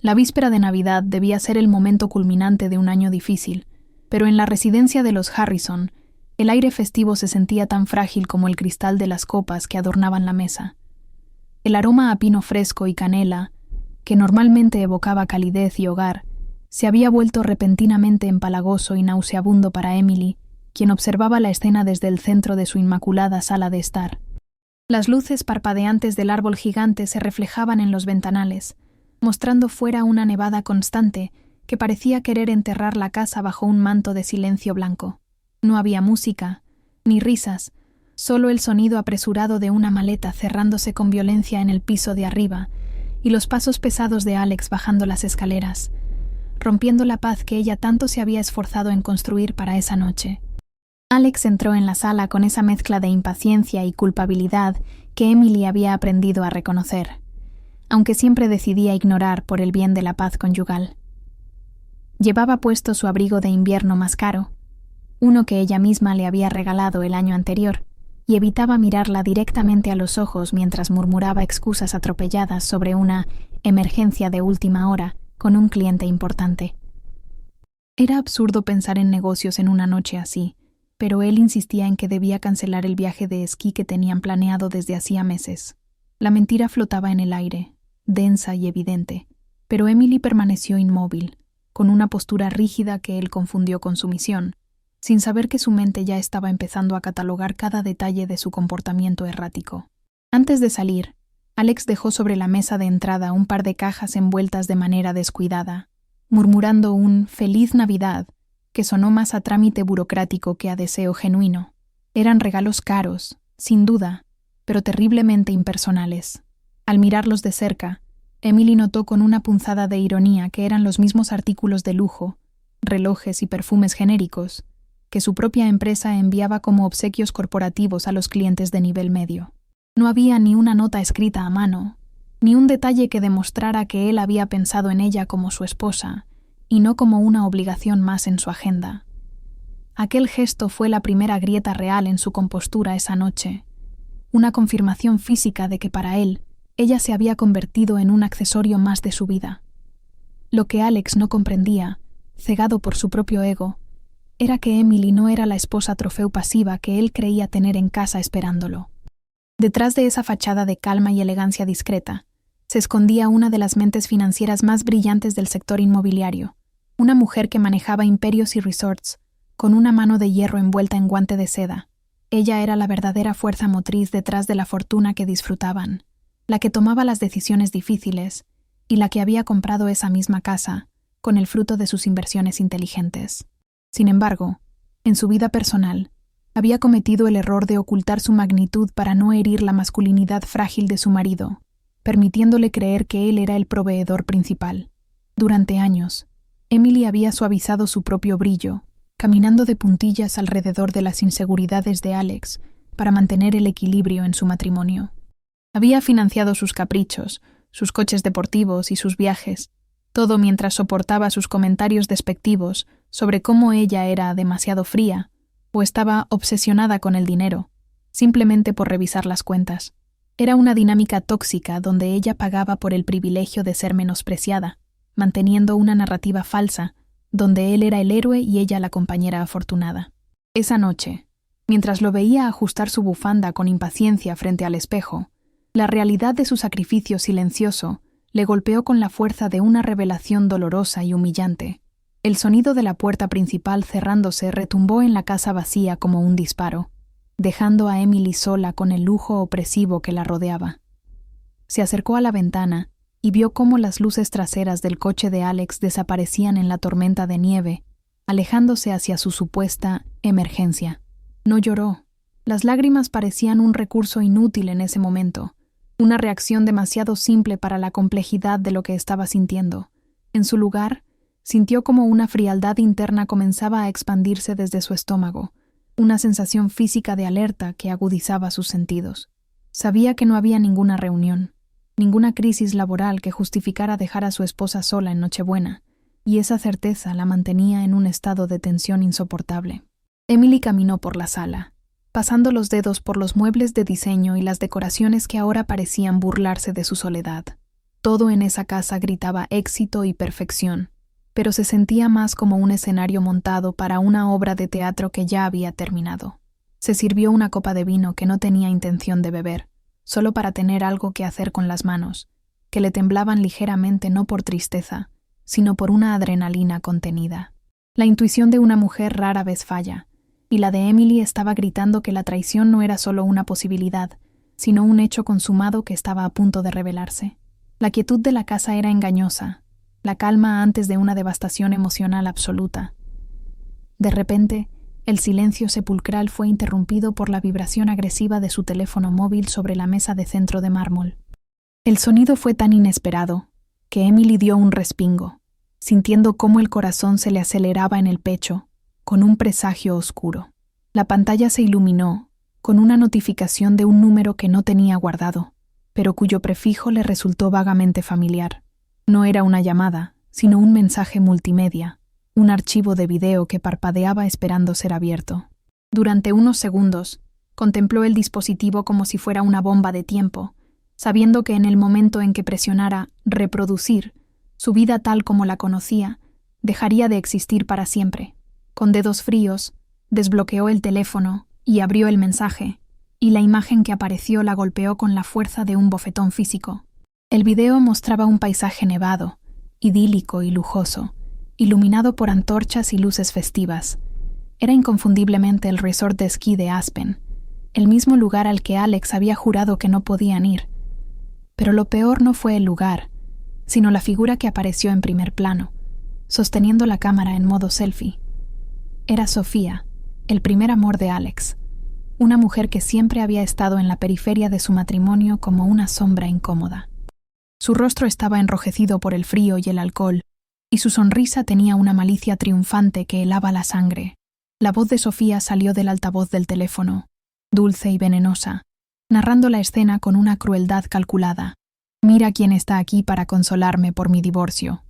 La víspera de Navidad debía ser el momento culminante de un año difícil, pero en la residencia de los Harrison, el aire festivo se sentía tan frágil como el cristal de las copas que adornaban la mesa. El aroma a pino fresco y canela, que normalmente evocaba calidez y hogar, se había vuelto repentinamente empalagoso y nauseabundo para Emily, quien observaba la escena desde el centro de su inmaculada sala de estar. Las luces parpadeantes del árbol gigante se reflejaban en los ventanales, mostrando fuera una nevada constante que parecía querer enterrar la casa bajo un manto de silencio blanco. No había música, ni risas, solo el sonido apresurado de una maleta cerrándose con violencia en el piso de arriba y los pasos pesados de Alex bajando las escaleras, rompiendo la paz que ella tanto se había esforzado en construir para esa noche. Alex entró en la sala con esa mezcla de impaciencia y culpabilidad que Emily había aprendido a reconocer, aunque siempre decidía ignorar por el bien de la paz conyugal. Llevaba puesto su abrigo de invierno más caro, uno que ella misma le había regalado el año anterior, y evitaba mirarla directamente a los ojos mientras murmuraba excusas atropelladas sobre una emergencia de última hora con un cliente importante. Era absurdo pensar en negocios en una noche así, pero él insistía en que debía cancelar el viaje de esquí que tenían planeado desde hacía meses. La mentira flotaba en el aire, densa y evidente, pero Emily permaneció inmóvil, con una postura rígida que él confundió con sumisión, sin saber que su mente ya estaba empezando a catalogar cada detalle de su comportamiento errático. Antes de salir, Alex dejó sobre la mesa de entrada un par de cajas envueltas de manera descuidada, murmurando un «Feliz Navidad», que sonó más a trámite burocrático que a deseo genuino. Eran regalos caros, sin duda, pero terriblemente impersonales. Al mirarlos de cerca, Emily notó con una punzada de ironía que eran los mismos artículos de lujo, relojes y perfumes genéricos, que su propia empresa enviaba como obsequios corporativos a los clientes de nivel medio. No había ni una nota escrita a mano, ni un detalle que demostrara que él había pensado en ella como su esposa, y no como una obligación más en su agenda. Aquel gesto fue la primera grieta real en su compostura esa noche, una confirmación física de que para él, ella se había convertido en un accesorio más de su vida. Lo que Alex no comprendía, cegado por su propio ego, era que Emily no era la esposa trofeo pasiva que él creía tener en casa esperándolo. Detrás de esa fachada de calma y elegancia discreta, se escondía una de las mentes financieras más brillantes del sector inmobiliario, una mujer que manejaba imperios y resorts, con una mano de hierro envuelta en guante de seda. Ella era la verdadera fuerza motriz detrás de la fortuna que disfrutaban, la que tomaba las decisiones difíciles y la que había comprado esa misma casa con el fruto de sus inversiones inteligentes. Sin embargo, en su vida personal, había cometido el error de ocultar su magnitud para no herir la masculinidad frágil de su marido, permitiéndole creer que él era el proveedor principal. Durante años, Emily había suavizado su propio brillo, caminando de puntillas alrededor de las inseguridades de Alex para mantener el equilibrio en su matrimonio. Había financiado sus caprichos, sus coches deportivos y sus viajes, todo mientras soportaba sus comentarios despectivos sobre cómo ella era demasiado fría o estaba obsesionada con el dinero, simplemente por revisar las cuentas. Era una dinámica tóxica donde ella pagaba por el privilegio de ser menospreciada, manteniendo una narrativa falsa, donde él era el héroe y ella la compañera afortunada. Esa noche, mientras lo veía ajustar su bufanda con impaciencia frente al espejo, la realidad de su sacrificio silencioso le golpeó con la fuerza de una revelación dolorosa y humillante. El sonido de la puerta principal cerrándose retumbó en la casa vacía como un disparo, dejando a Emily sola con el lujo opresivo que la rodeaba. Se acercó a la ventana y vio cómo las luces traseras del coche de Alex desaparecían en la tormenta de nieve, alejándose hacia su supuesta emergencia. No lloró. Las lágrimas parecían un recurso inútil en ese momento, una reacción demasiado simple para la complejidad de lo que estaba sintiendo. En su lugar, sintió como una frialdad interna comenzaba a expandirse desde su estómago, una sensación física de alerta que agudizaba sus sentidos. Sabía que no había ninguna reunión, ninguna crisis laboral que justificara dejar a su esposa sola en Nochebuena, y esa certeza la mantenía en un estado de tensión insoportable. Emily caminó por la sala, pasando los dedos por los muebles de diseño y las decoraciones que ahora parecían burlarse de su soledad. Todo en esa casa gritaba éxito y perfección, pero se sentía más como un escenario montado para una obra de teatro que ya había terminado. Se sirvió una copa de vino que no tenía intención de beber, solo para tener algo que hacer con las manos, que le temblaban ligeramente no por tristeza, sino por una adrenalina contenida. La intuición de una mujer rara vez falla, y la de Emily estaba gritando que la traición no era solo una posibilidad, sino un hecho consumado que estaba a punto de revelarse. La quietud de la casa era engañosa, la calma antes de una devastación emocional absoluta. De repente, el silencio sepulcral fue interrumpido por la vibración agresiva de su teléfono móvil sobre la mesa de centro de mármol. El sonido fue tan inesperado que Emily dio un respingo, sintiendo cómo el corazón se le aceleraba en el pecho, con un presagio oscuro. La pantalla se iluminó con una notificación de un número que no tenía guardado, pero cuyo prefijo le resultó vagamente familiar. No era una llamada, sino un mensaje multimedia, un archivo de video que parpadeaba esperando ser abierto. Durante unos segundos, contempló el dispositivo como si fuera una bomba de tiempo, sabiendo que en el momento en que presionara reproducir, su vida tal como la conocía dejaría de existir para siempre. Con dedos fríos, desbloqueó el teléfono y abrió el mensaje, y la imagen que apareció la golpeó con la fuerza de un bofetón físico. El video mostraba un paisaje nevado, idílico y lujoso, iluminado por antorchas y luces festivas. Era inconfundiblemente el resort de esquí de Aspen, el mismo lugar al que Alex había jurado que no podían ir. Pero lo peor no fue el lugar, sino la figura que apareció en primer plano, sosteniendo la cámara en modo selfie. Era Sofía, el primer amor de Alex, una mujer que siempre había estado en la periferia de su matrimonio como una sombra incómoda. Su rostro estaba enrojecido por el frío y el alcohol, y su sonrisa tenía una malicia triunfante que helaba la sangre. La voz de Sofía salió del altavoz del teléfono, dulce y venenosa, narrando la escena con una crueldad calculada. «Mira quién está aquí para consolarme por mi divorcio»,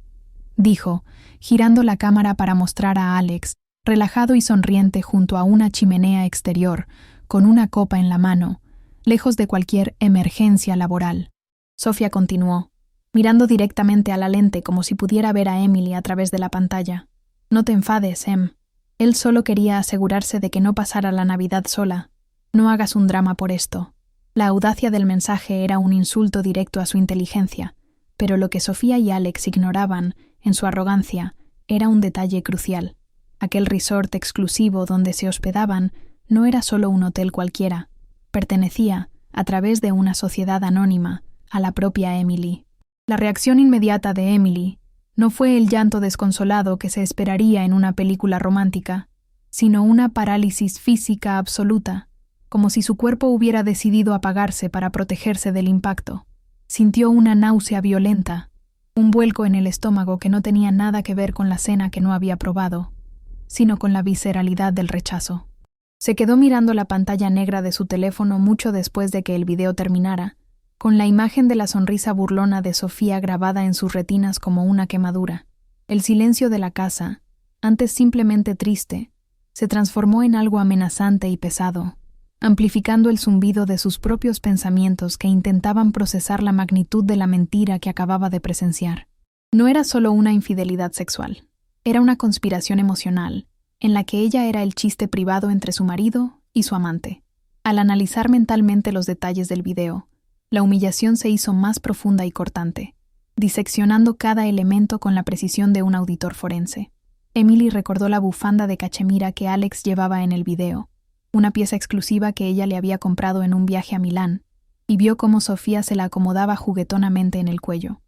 dijo, girando la cámara para mostrar a Alex, relajado y sonriente junto a una chimenea exterior, con una copa en la mano, lejos de cualquier emergencia laboral. Sofía continuó, mirando directamente a la lente como si pudiera ver a Emily a través de la pantalla. «No te enfades, Em. Él solo quería asegurarse de que no pasara la Navidad sola. No hagas un drama por esto». La audacia del mensaje era un insulto directo a su inteligencia, pero lo que Sofía y Alex ignoraban, en su arrogancia, era un detalle crucial. Aquel resort exclusivo donde se hospedaban no era solo un hotel cualquiera. Pertenecía, a través de una sociedad anónima, a la propia Emily. La reacción inmediata de Emily no fue el llanto desconsolado que se esperaría en una película romántica, sino una parálisis física absoluta, como si su cuerpo hubiera decidido apagarse para protegerse del impacto. Sintió una náusea violenta, un vuelco en el estómago que no tenía nada que ver con la cena que no había probado, sino con la visceralidad del rechazo. Se quedó mirando la pantalla negra de su teléfono mucho después de que el video terminara, con la imagen de la sonrisa burlona de Sofía grabada en sus retinas como una quemadura. El silencio de la casa, antes simplemente triste, se transformó en algo amenazante y pesado, amplificando el zumbido de sus propios pensamientos que intentaban procesar la magnitud de la mentira que acababa de presenciar. No era solo una infidelidad sexual, era una conspiración emocional, en la que ella era el chiste privado entre su marido y su amante. Al analizar mentalmente los detalles del video, la humillación se hizo más profunda y cortante, diseccionando cada elemento con la precisión de un auditor forense. Emily recordó la bufanda de cachemira que Alex llevaba en el video, una pieza exclusiva que ella le había comprado en un viaje a Milán, y vio cómo Sofía se la acomodaba juguetonamente en el cuello.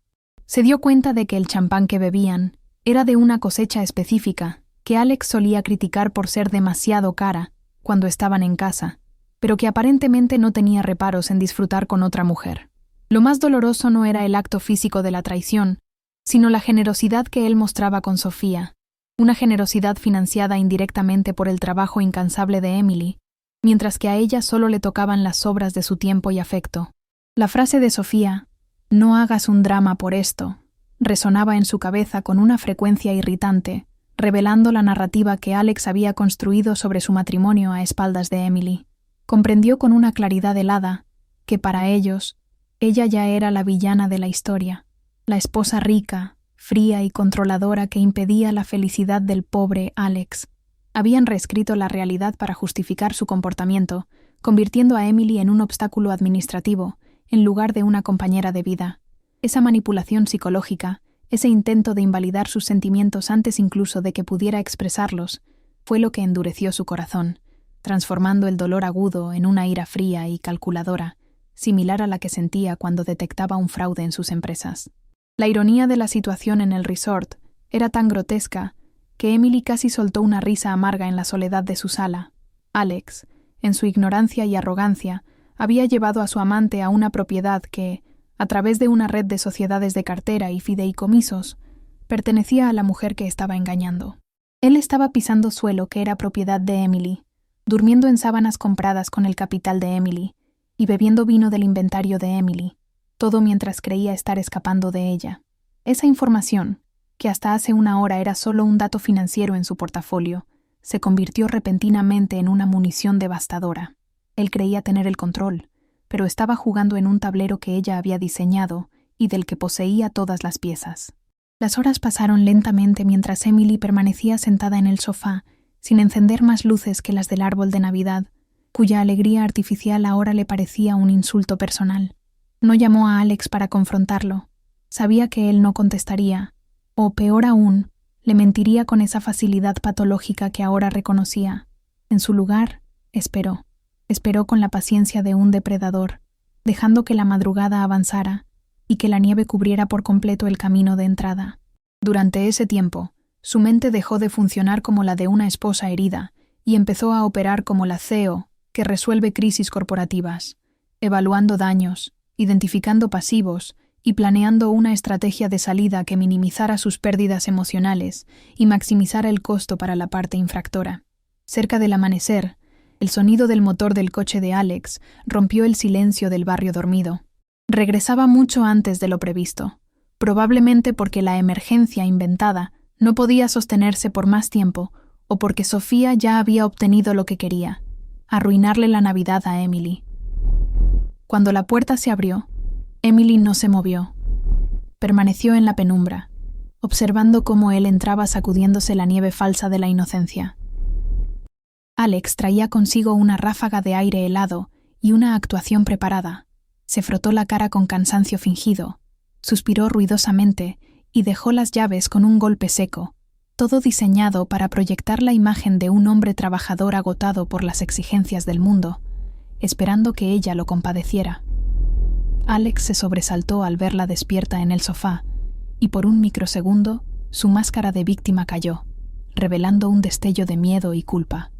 Se dio cuenta de que el champán que bebían era de una cosecha específica, que Alex solía criticar por ser demasiado cara cuando estaban en casa, pero que aparentemente no tenía reparos en disfrutar con otra mujer. Lo más doloroso no era el acto físico de la traición, sino la generosidad que él mostraba con Sofía, una generosidad financiada indirectamente por el trabajo incansable de Emily, mientras que a ella solo le tocaban las sobras de su tiempo y afecto. La frase de Sofía, «No hagas un drama por esto», resonaba en su cabeza con una frecuencia irritante, revelando la narrativa que Alex había construido sobre su matrimonio a espaldas de Emily. Comprendió con una claridad helada que para ellos, ella ya era la villana de la historia, La esposa rica, fría y controladora que impedía la felicidad del pobre Alex. Habían reescrito la realidad para justificar su comportamiento, convirtiendo a Emily en un obstáculo administrativo, en lugar de una compañera de vida. Esa manipulación psicológica, ese intento de invalidar sus sentimientos antes incluso de que pudiera expresarlos, fue lo que endureció su corazón, transformando el dolor agudo en una ira fría y calculadora, similar a la que sentía cuando detectaba un fraude en sus empresas. La ironía de la situación en el resort era tan grotesca que Emily casi soltó una risa amarga en la soledad de su sala. Alex, en su ignorancia y arrogancia, había llevado a su amante a una propiedad que, a través de una red de sociedades de cartera y fideicomisos, pertenecía a la mujer que estaba engañando. Él estaba pisando suelo que era propiedad de Emily, durmiendo en sábanas compradas con el capital de Emily y bebiendo vino del inventario de Emily, todo mientras creía estar escapando de ella. Esa información, que hasta hace una hora era solo un dato financiero en su portafolio, se convirtió repentinamente en una munición devastadora. Él creía tener el control, pero estaba jugando en un tablero que ella había diseñado y del que poseía todas las piezas. Las horas pasaron lentamente mientras Emily permanecía sentada en el sofá, sin encender más luces que las del árbol de Navidad, cuya alegría artificial ahora le parecía un insulto personal. No llamó a Alex para confrontarlo. Sabía que él no contestaría, o peor aún, le mentiría con esa facilidad patológica que ahora reconocía. En su lugar, esperó. Esperó con la paciencia de un depredador, dejando que la madrugada avanzara y que la nieve cubriera por completo el camino de entrada. Durante ese tiempo, su mente dejó de funcionar como la de una esposa herida y empezó a operar como la CEO que resuelve crisis corporativas, evaluando daños, identificando pasivos y planeando una estrategia de salida que minimizara sus pérdidas emocionales y maximizara el costo para la parte infractora. Cerca del amanecer, el sonido del motor del coche de Alex rompió el silencio del barrio dormido. Regresaba mucho antes de lo previsto, probablemente porque la emergencia inventada no podía sostenerse por más tiempo o porque Sofía ya había obtenido lo que quería, arruinarle la Navidad a Emily. Cuando la puerta se abrió, Emily no se movió. Permaneció en la penumbra, observando cómo él entraba sacudiéndose la nieve falsa de la inocencia. Alex traía consigo una ráfaga de aire helado y una actuación preparada. Se frotó la cara con cansancio fingido, suspiró ruidosamente y dejó las llaves con un golpe seco, todo diseñado para proyectar la imagen de un hombre trabajador agotado por las exigencias del mundo, esperando que ella lo compadeciera. Alex se sobresaltó al verla despierta en el sofá, y por un microsegundo su máscara de víctima cayó, revelando un destello de miedo y culpa.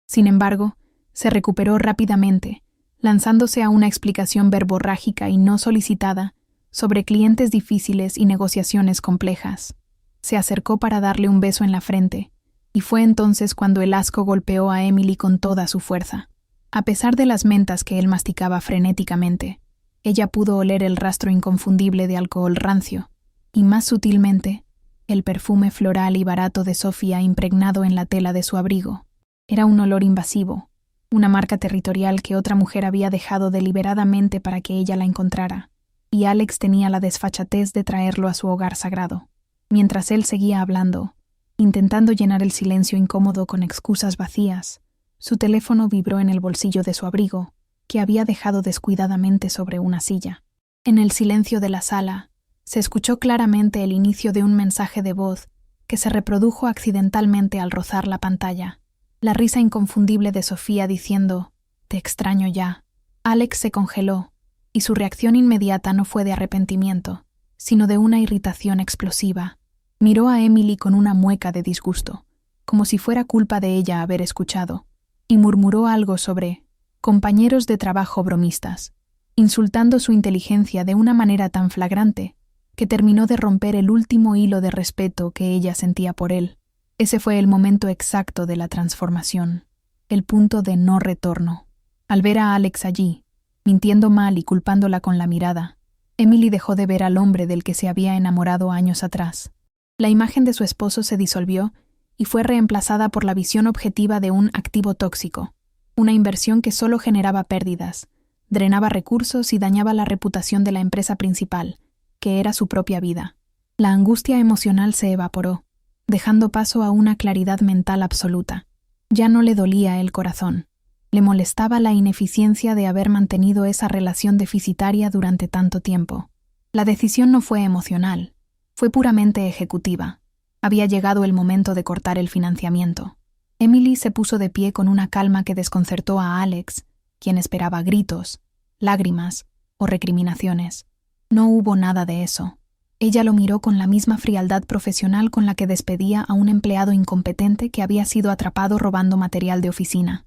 Sin embargo, se recuperó rápidamente, lanzándose a una explicación verborrágica y no solicitada sobre clientes difíciles y negociaciones complejas. Se acercó para darle un beso en la frente, y fue entonces cuando el asco golpeó a Emily con toda su fuerza. A pesar de las mentas que él masticaba frenéticamente, ella pudo oler el rastro inconfundible de alcohol rancio, y más sutilmente, el perfume floral y barato de Sofía impregnado en la tela de su abrigo. Era un olor invasivo, una marca territorial que otra mujer había dejado deliberadamente para que ella la encontrara, y Alex tenía la desfachatez de traerlo a su hogar sagrado. Mientras él seguía hablando, intentando llenar el silencio incómodo con excusas vacías, su teléfono vibró en el bolsillo de su abrigo, que había dejado descuidadamente sobre una silla. En el silencio de la sala, se escuchó claramente el inicio de un mensaje de voz que se reprodujo accidentalmente al rozar la pantalla. La risa inconfundible de Sofía diciendo, «Te extraño ya». Alex se congeló, y su reacción inmediata no fue de arrepentimiento, sino de una irritación explosiva. Miró a Emily con una mueca de disgusto, como si fuera culpa de ella haber escuchado, y murmuró algo sobre compañeros de trabajo bromistas, insultando su inteligencia de una manera tan flagrante que terminó de romper el último hilo de respeto que ella sentía por él. Ese fue el momento exacto de la transformación, el punto de no retorno. Al ver a Alex allí, mintiendo mal y culpándola con la mirada, Emily dejó de ver al hombre del que se había enamorado años atrás. La imagen de su esposo se disolvió y fue reemplazada por la visión objetiva de un activo tóxico, una inversión que solo generaba pérdidas, drenaba recursos y dañaba la reputación de la empresa principal, que era su propia vida. La angustia emocional se evaporó, dejando paso a una claridad mental absoluta. Ya no le dolía el corazón. Le molestaba la ineficiencia de haber mantenido esa relación deficitaria durante tanto tiempo. La decisión no fue emocional, fue puramente ejecutiva. Había llegado el momento de cortar el financiamiento. Emily se puso de pie con una calma que desconcertó a Alex, quien esperaba gritos, lágrimas o recriminaciones. No hubo nada de eso. Ella lo miró con la misma frialdad profesional con la que despedía a un empleado incompetente que había sido atrapado robando material de oficina.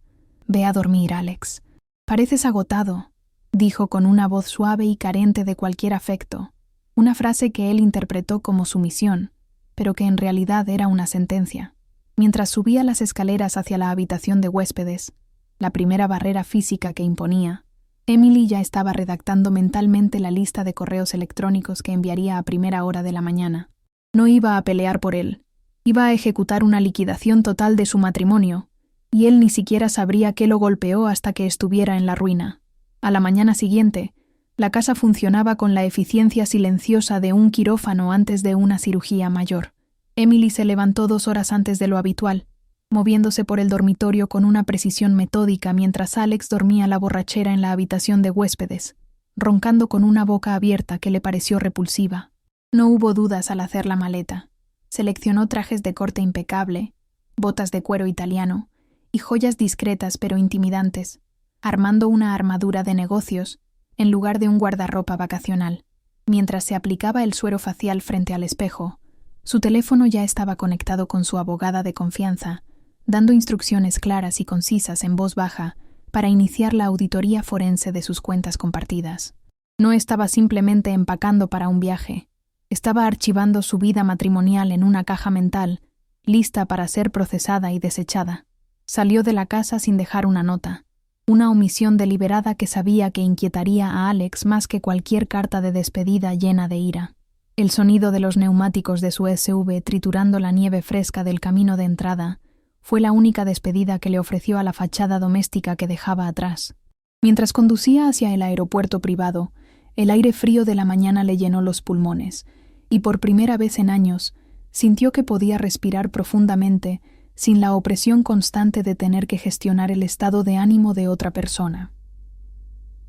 «Ve a dormir, Alex. Pareces agotado», dijo con una voz suave y carente de cualquier afecto, una frase que él interpretó como sumisión, pero que en realidad era una sentencia. Mientras subía las escaleras hacia la habitación de huéspedes, la primera barrera física que imponía, Emily ya estaba redactando mentalmente la lista de correos electrónicos que enviaría a primera hora de la mañana. No iba a pelear por él, iba a ejecutar una liquidación total de su matrimonio, y él ni siquiera sabría qué lo golpeó hasta que estuviera en la ruina. A la mañana siguiente, la casa funcionaba con la eficiencia silenciosa de un quirófano antes de una cirugía mayor. Emily se levantó 2 horas antes de lo habitual, moviéndose por el dormitorio con una precisión metódica mientras Alex dormía la borrachera en la habitación de huéspedes, roncando con una boca abierta que le pareció repulsiva. No hubo dudas al hacer la maleta. Seleccionó trajes de corte impecable, botas de cuero italiano y joyas discretas pero intimidantes, armando una armadura de negocios en lugar de un guardarropa vacacional. Mientras se aplicaba el suero facial frente al espejo, su teléfono ya estaba conectado con su abogada de confianza, dando instrucciones claras y concisas en voz baja para iniciar la auditoría forense de sus cuentas compartidas. No estaba simplemente empacando para un viaje, estaba archivando su vida matrimonial en una caja mental, lista para ser procesada y desechada. Salió de la casa sin dejar una nota, una omisión deliberada que sabía que inquietaría a Alex más que cualquier carta de despedida llena de ira. El sonido de los neumáticos de su SUV triturando la nieve fresca del camino de entrada fue la única despedida que le ofreció a la fachada doméstica que dejaba atrás. Mientras conducía hacia el aeropuerto privado, el aire frío de la mañana le llenó los pulmones, y por primera vez en años sintió que podía respirar profundamente sin la opresión constante de tener que gestionar el estado de ánimo de otra persona.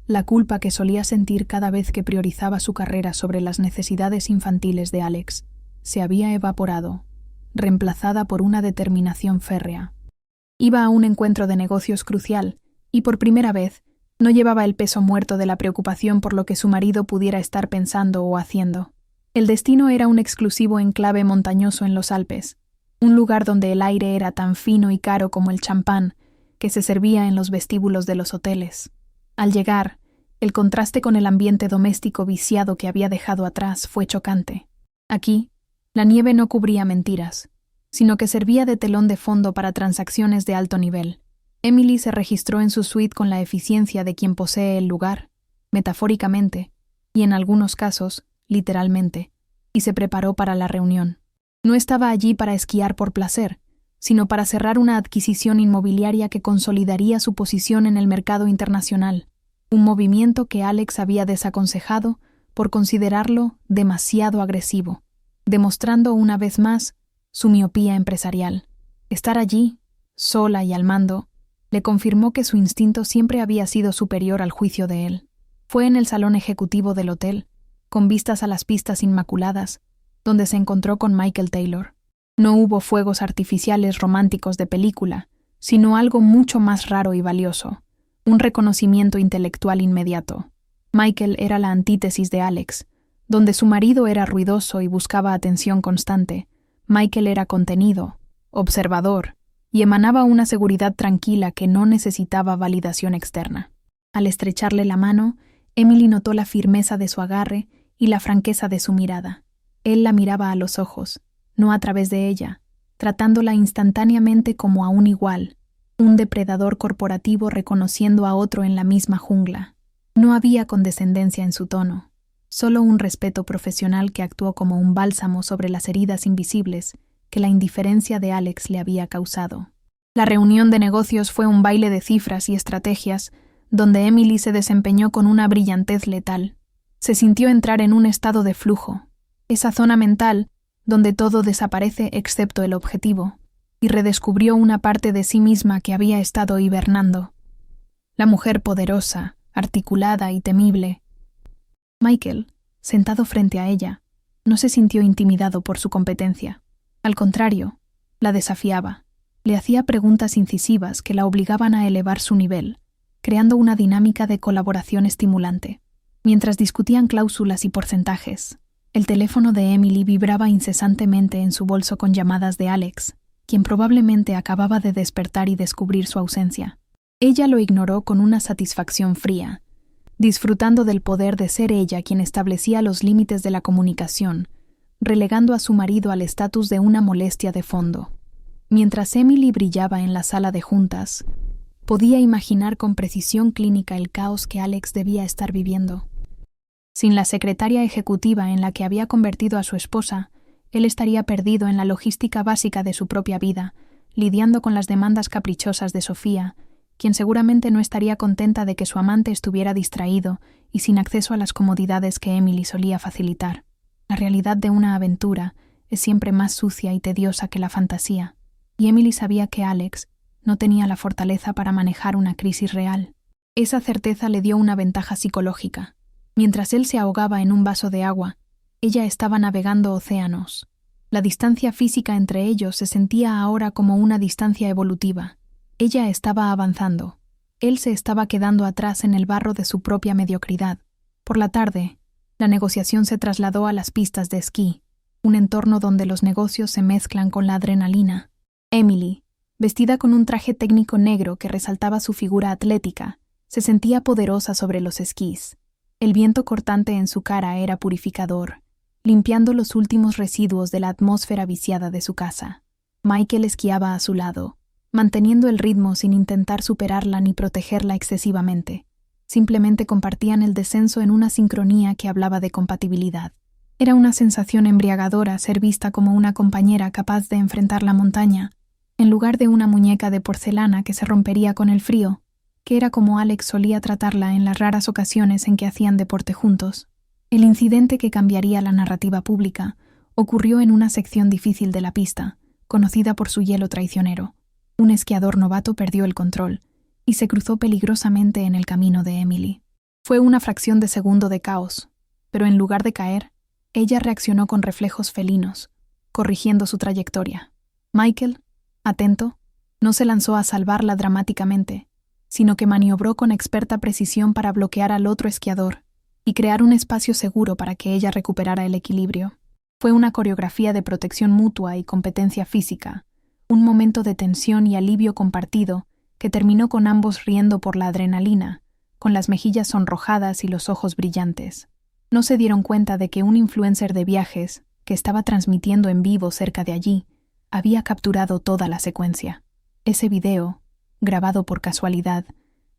La culpa que solía sentir cada vez que priorizaba su carrera sobre las necesidades infantiles de Alex se había evaporado, reemplazada por una determinación férrea. Iba a un encuentro de negocios crucial y por primera vez no llevaba el peso muerto de la preocupación por lo que su marido pudiera estar pensando o haciendo. El destino era un exclusivo enclave montañoso en los Alpes, un lugar donde el aire era tan fino y caro como el champán que se servía en los vestíbulos de los hoteles. Al llegar, el contraste con el ambiente doméstico viciado que había dejado atrás fue chocante. Aquí, la nieve no cubría mentiras, sino que servía de telón de fondo para transacciones de alto nivel. Emily se registró en su suite con la eficiencia de quien posee el lugar, metafóricamente, y en algunos casos, literalmente, y se preparó para la reunión. No estaba allí para esquiar por placer, sino para cerrar una adquisición inmobiliaria que consolidaría su posición en el mercado internacional, un movimiento que Alex había desaconsejado por considerarlo demasiado agresivo, demostrando una vez más su miopía empresarial. Estar allí, sola y al mando, le confirmó que su instinto siempre había sido superior al juicio de él. Fue en el salón ejecutivo del hotel, con vistas a las pistas inmaculadas, donde se encontró con Michael Taylor. No hubo fuegos artificiales románticos de película, sino algo mucho más raro y valioso, un reconocimiento intelectual inmediato. Michael era la antítesis de Alex. Donde su marido era ruidoso y buscaba atención constante, Michael era contenido, observador, y emanaba una seguridad tranquila que no necesitaba validación externa. Al estrecharle la mano, Emily notó la firmeza de su agarre y la franqueza de su mirada. Él la miraba a los ojos, no a través de ella, tratándola instantáneamente como a un igual, un depredador corporativo reconociendo a otro en la misma jungla. No había condescendencia en su tono, solo un respeto profesional que actuó como un bálsamo sobre las heridas invisibles que la indiferencia de Alex le había causado. La reunión de negocios fue un baile de cifras y estrategias donde Emily se desempeñó con una brillantez letal. Se sintió entrar en un estado de flujo, esa zona mental donde todo desaparece excepto el objetivo, y redescubrió una parte de sí misma que había estado hibernando. La mujer poderosa, articulada y temible. Michael, sentado frente a ella, no se sintió intimidado por su competencia. Al contrario, la desafiaba. Le hacía preguntas incisivas que la obligaban a elevar su nivel, creando una dinámica de colaboración estimulante. Mientras discutían cláusulas y porcentajes, el teléfono de Emily vibraba incesantemente en su bolso con llamadas de Alex, quien probablemente acababa de despertar y descubrir su ausencia. Ella lo ignoró con una satisfacción fría, disfrutando del poder de ser ella quien establecía los límites de la comunicación, relegando a su marido al estatus de una molestia de fondo. Mientras Emily brillaba en la sala de juntas, podía imaginar con precisión clínica el caos que Alex debía estar viviendo. Sin la secretaria ejecutiva en la que había convertido a su esposa, él estaría perdido en la logística básica de su propia vida, lidiando con las demandas caprichosas de Sofía, quien seguramente no estaría contenta de que su amante estuviera distraído y sin acceso a las comodidades que Emily solía facilitar. La realidad de una aventura es siempre más sucia y tediosa que la fantasía, y Emily sabía que Alex no tenía la fortaleza para manejar una crisis real. Esa certeza le dio una ventaja psicológica. Mientras él se ahogaba en un vaso de agua, ella estaba navegando océanos. La distancia física entre ellos se sentía ahora como una distancia evolutiva. Ella estaba avanzando. Él se estaba quedando atrás en el barro de su propia mediocridad. Por la tarde, la negociación se trasladó a las pistas de esquí, un entorno donde los negocios se mezclan con la adrenalina. Emily, vestida con un traje técnico negro que resaltaba su figura atlética, se sentía poderosa sobre los esquís. El viento cortante en su cara era purificador, limpiando los últimos residuos de la atmósfera viciada de su casa. Michael esquiaba a su lado, manteniendo el ritmo sin intentar superarla ni protegerla excesivamente. Simplemente compartían el descenso en una sincronía que hablaba de compatibilidad. Era una sensación embriagadora ser vista como una compañera capaz de enfrentar la montaña, en lugar de una muñeca de porcelana que se rompería con el frío, que era como Alex solía tratarla en las raras ocasiones en que hacían deporte juntos. El incidente que cambiaría la narrativa pública ocurrió en una sección difícil de la pista, conocida por su hielo traicionero. Un esquiador novato perdió el control y se cruzó peligrosamente en el camino de Emily. Fue una fracción de segundo de caos, pero en lugar de caer, ella reaccionó con reflejos felinos, corrigiendo su trayectoria. Michael, atento, no se lanzó a salvarla dramáticamente, sino que maniobró con experta precisión para bloquear al otro esquiador y crear un espacio seguro para que ella recuperara el equilibrio. Fue una coreografía de protección mutua y competencia física, un momento de tensión y alivio compartido que terminó con ambos riendo por la adrenalina, con las mejillas sonrojadas y los ojos brillantes. No se dieron cuenta de que un influencer de viajes, que estaba transmitiendo en vivo cerca de allí, había capturado toda la secuencia. Ese video, grabado por casualidad,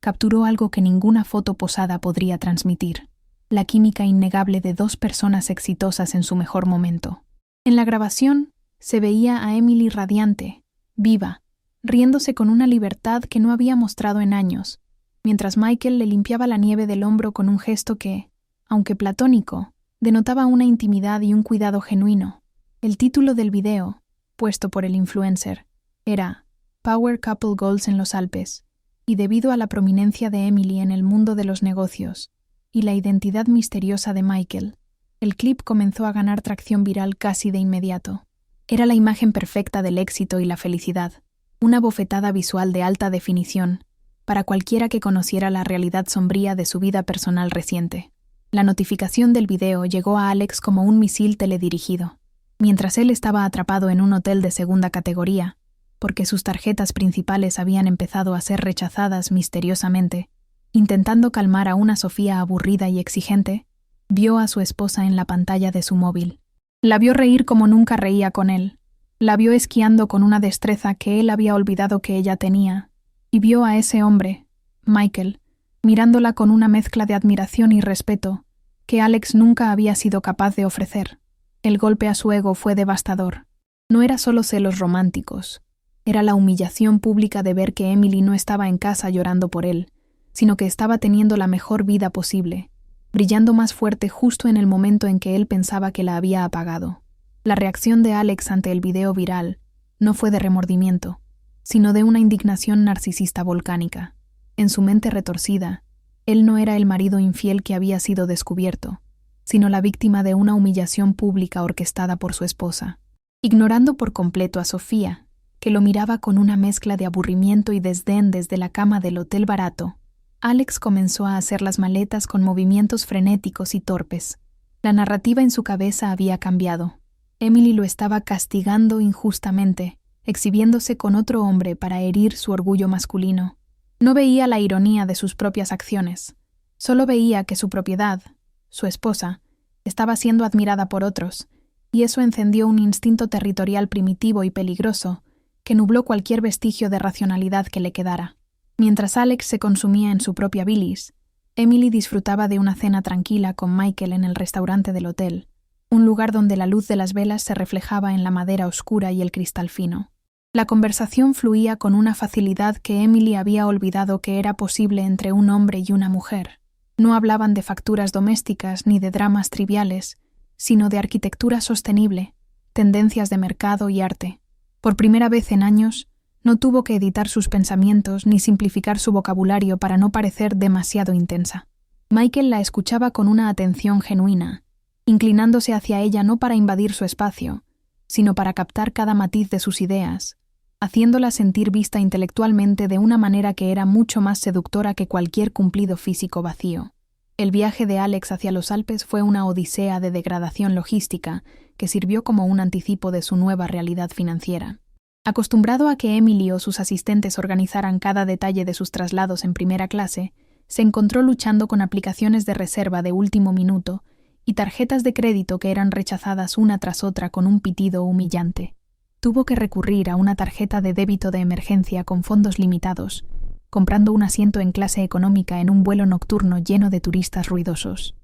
capturó algo que ninguna foto posada podría transmitir: la química innegable de dos personas exitosas en su mejor momento. En la grabación se veía a Emily radiante, viva, riéndose con una libertad que no había mostrado en años, mientras Michael le limpiaba la nieve del hombro con un gesto que, aunque platónico, denotaba una intimidad y un cuidado genuino. El título del video, puesto por el influencer, era Power Couple Goals en los Alpes, y debido a la prominencia de Emily en el mundo de los negocios y la identidad misteriosa de Michael, el clip comenzó a ganar tracción viral casi de inmediato. Era la imagen perfecta del éxito y la felicidad, una bofetada visual de alta definición para cualquiera que conociera la realidad sombría de su vida personal reciente. La notificación del video llegó a Alex como un misil teledirigido, mientras él estaba atrapado en un hotel de segunda categoría, porque sus tarjetas principales habían empezado a ser rechazadas misteriosamente. Intentando calmar a una Sofía aburrida y exigente, vio a su esposa en la pantalla de su móvil. La vio reír como nunca reía con él. La vio esquiando con una destreza que él había olvidado que ella tenía. Y vio a ese hombre, Michael, mirándola con una mezcla de admiración y respeto que Alex nunca había sido capaz de ofrecer. El golpe a su ego fue devastador. No era solo celos románticos. Era la humillación pública de ver que Emily no estaba en casa llorando por él, sino que estaba teniendo la mejor vida posible, brillando más fuerte justo en el momento en que él pensaba que la había apagado. La reacción de Alex ante el video viral no fue de remordimiento, sino de una indignación narcisista volcánica. En su mente retorcida, él no era el marido infiel que había sido descubierto, sino la víctima de una humillación pública orquestada por su esposa. Ignorando por completo a Sofía, que lo miraba con una mezcla de aburrimiento y desdén desde la cama del hotel barato, Alex comenzó a hacer las maletas con movimientos frenéticos y torpes. La narrativa en su cabeza había cambiado. Emily lo estaba castigando injustamente, exhibiéndose con otro hombre para herir su orgullo masculino. No veía la ironía de sus propias acciones. Solo veía que su propiedad, su esposa, estaba siendo admirada por otros, y eso encendió un instinto territorial primitivo y peligroso que nubló cualquier vestigio de racionalidad que le quedara. Mientras Alex se consumía en su propia bilis, Emily disfrutaba de una cena tranquila con Michael en el restaurante del hotel, un lugar donde la luz de las velas se reflejaba en la madera oscura y el cristal fino. La conversación fluía con una facilidad que Emily había olvidado que era posible entre un hombre y una mujer. No hablaban de facturas domésticas ni de dramas triviales, sino de arquitectura sostenible, tendencias de mercado y arte. Por primera vez en años, no tuvo que editar sus pensamientos ni simplificar su vocabulario para no parecer demasiado intensa. Michael la escuchaba con una atención genuina, inclinándose hacia ella no para invadir su espacio, sino para captar cada matiz de sus ideas, haciéndola sentir vista intelectualmente de una manera que era mucho más seductora que cualquier cumplido físico vacío. El viaje de Alex hacia los Alpes fue una odisea de degradación logística que sirvió como un anticipo de su nueva realidad financiera. Acostumbrado a que Emily o sus asistentes organizaran cada detalle de sus traslados en primera clase, se encontró luchando con aplicaciones de reserva de último minuto y tarjetas de crédito que eran rechazadas una tras otra con un pitido humillante. Tuvo que recurrir a una tarjeta de débito de emergencia con fondos limitados, comprando un asiento en clase económica en un vuelo nocturno lleno de turistas ruidosos.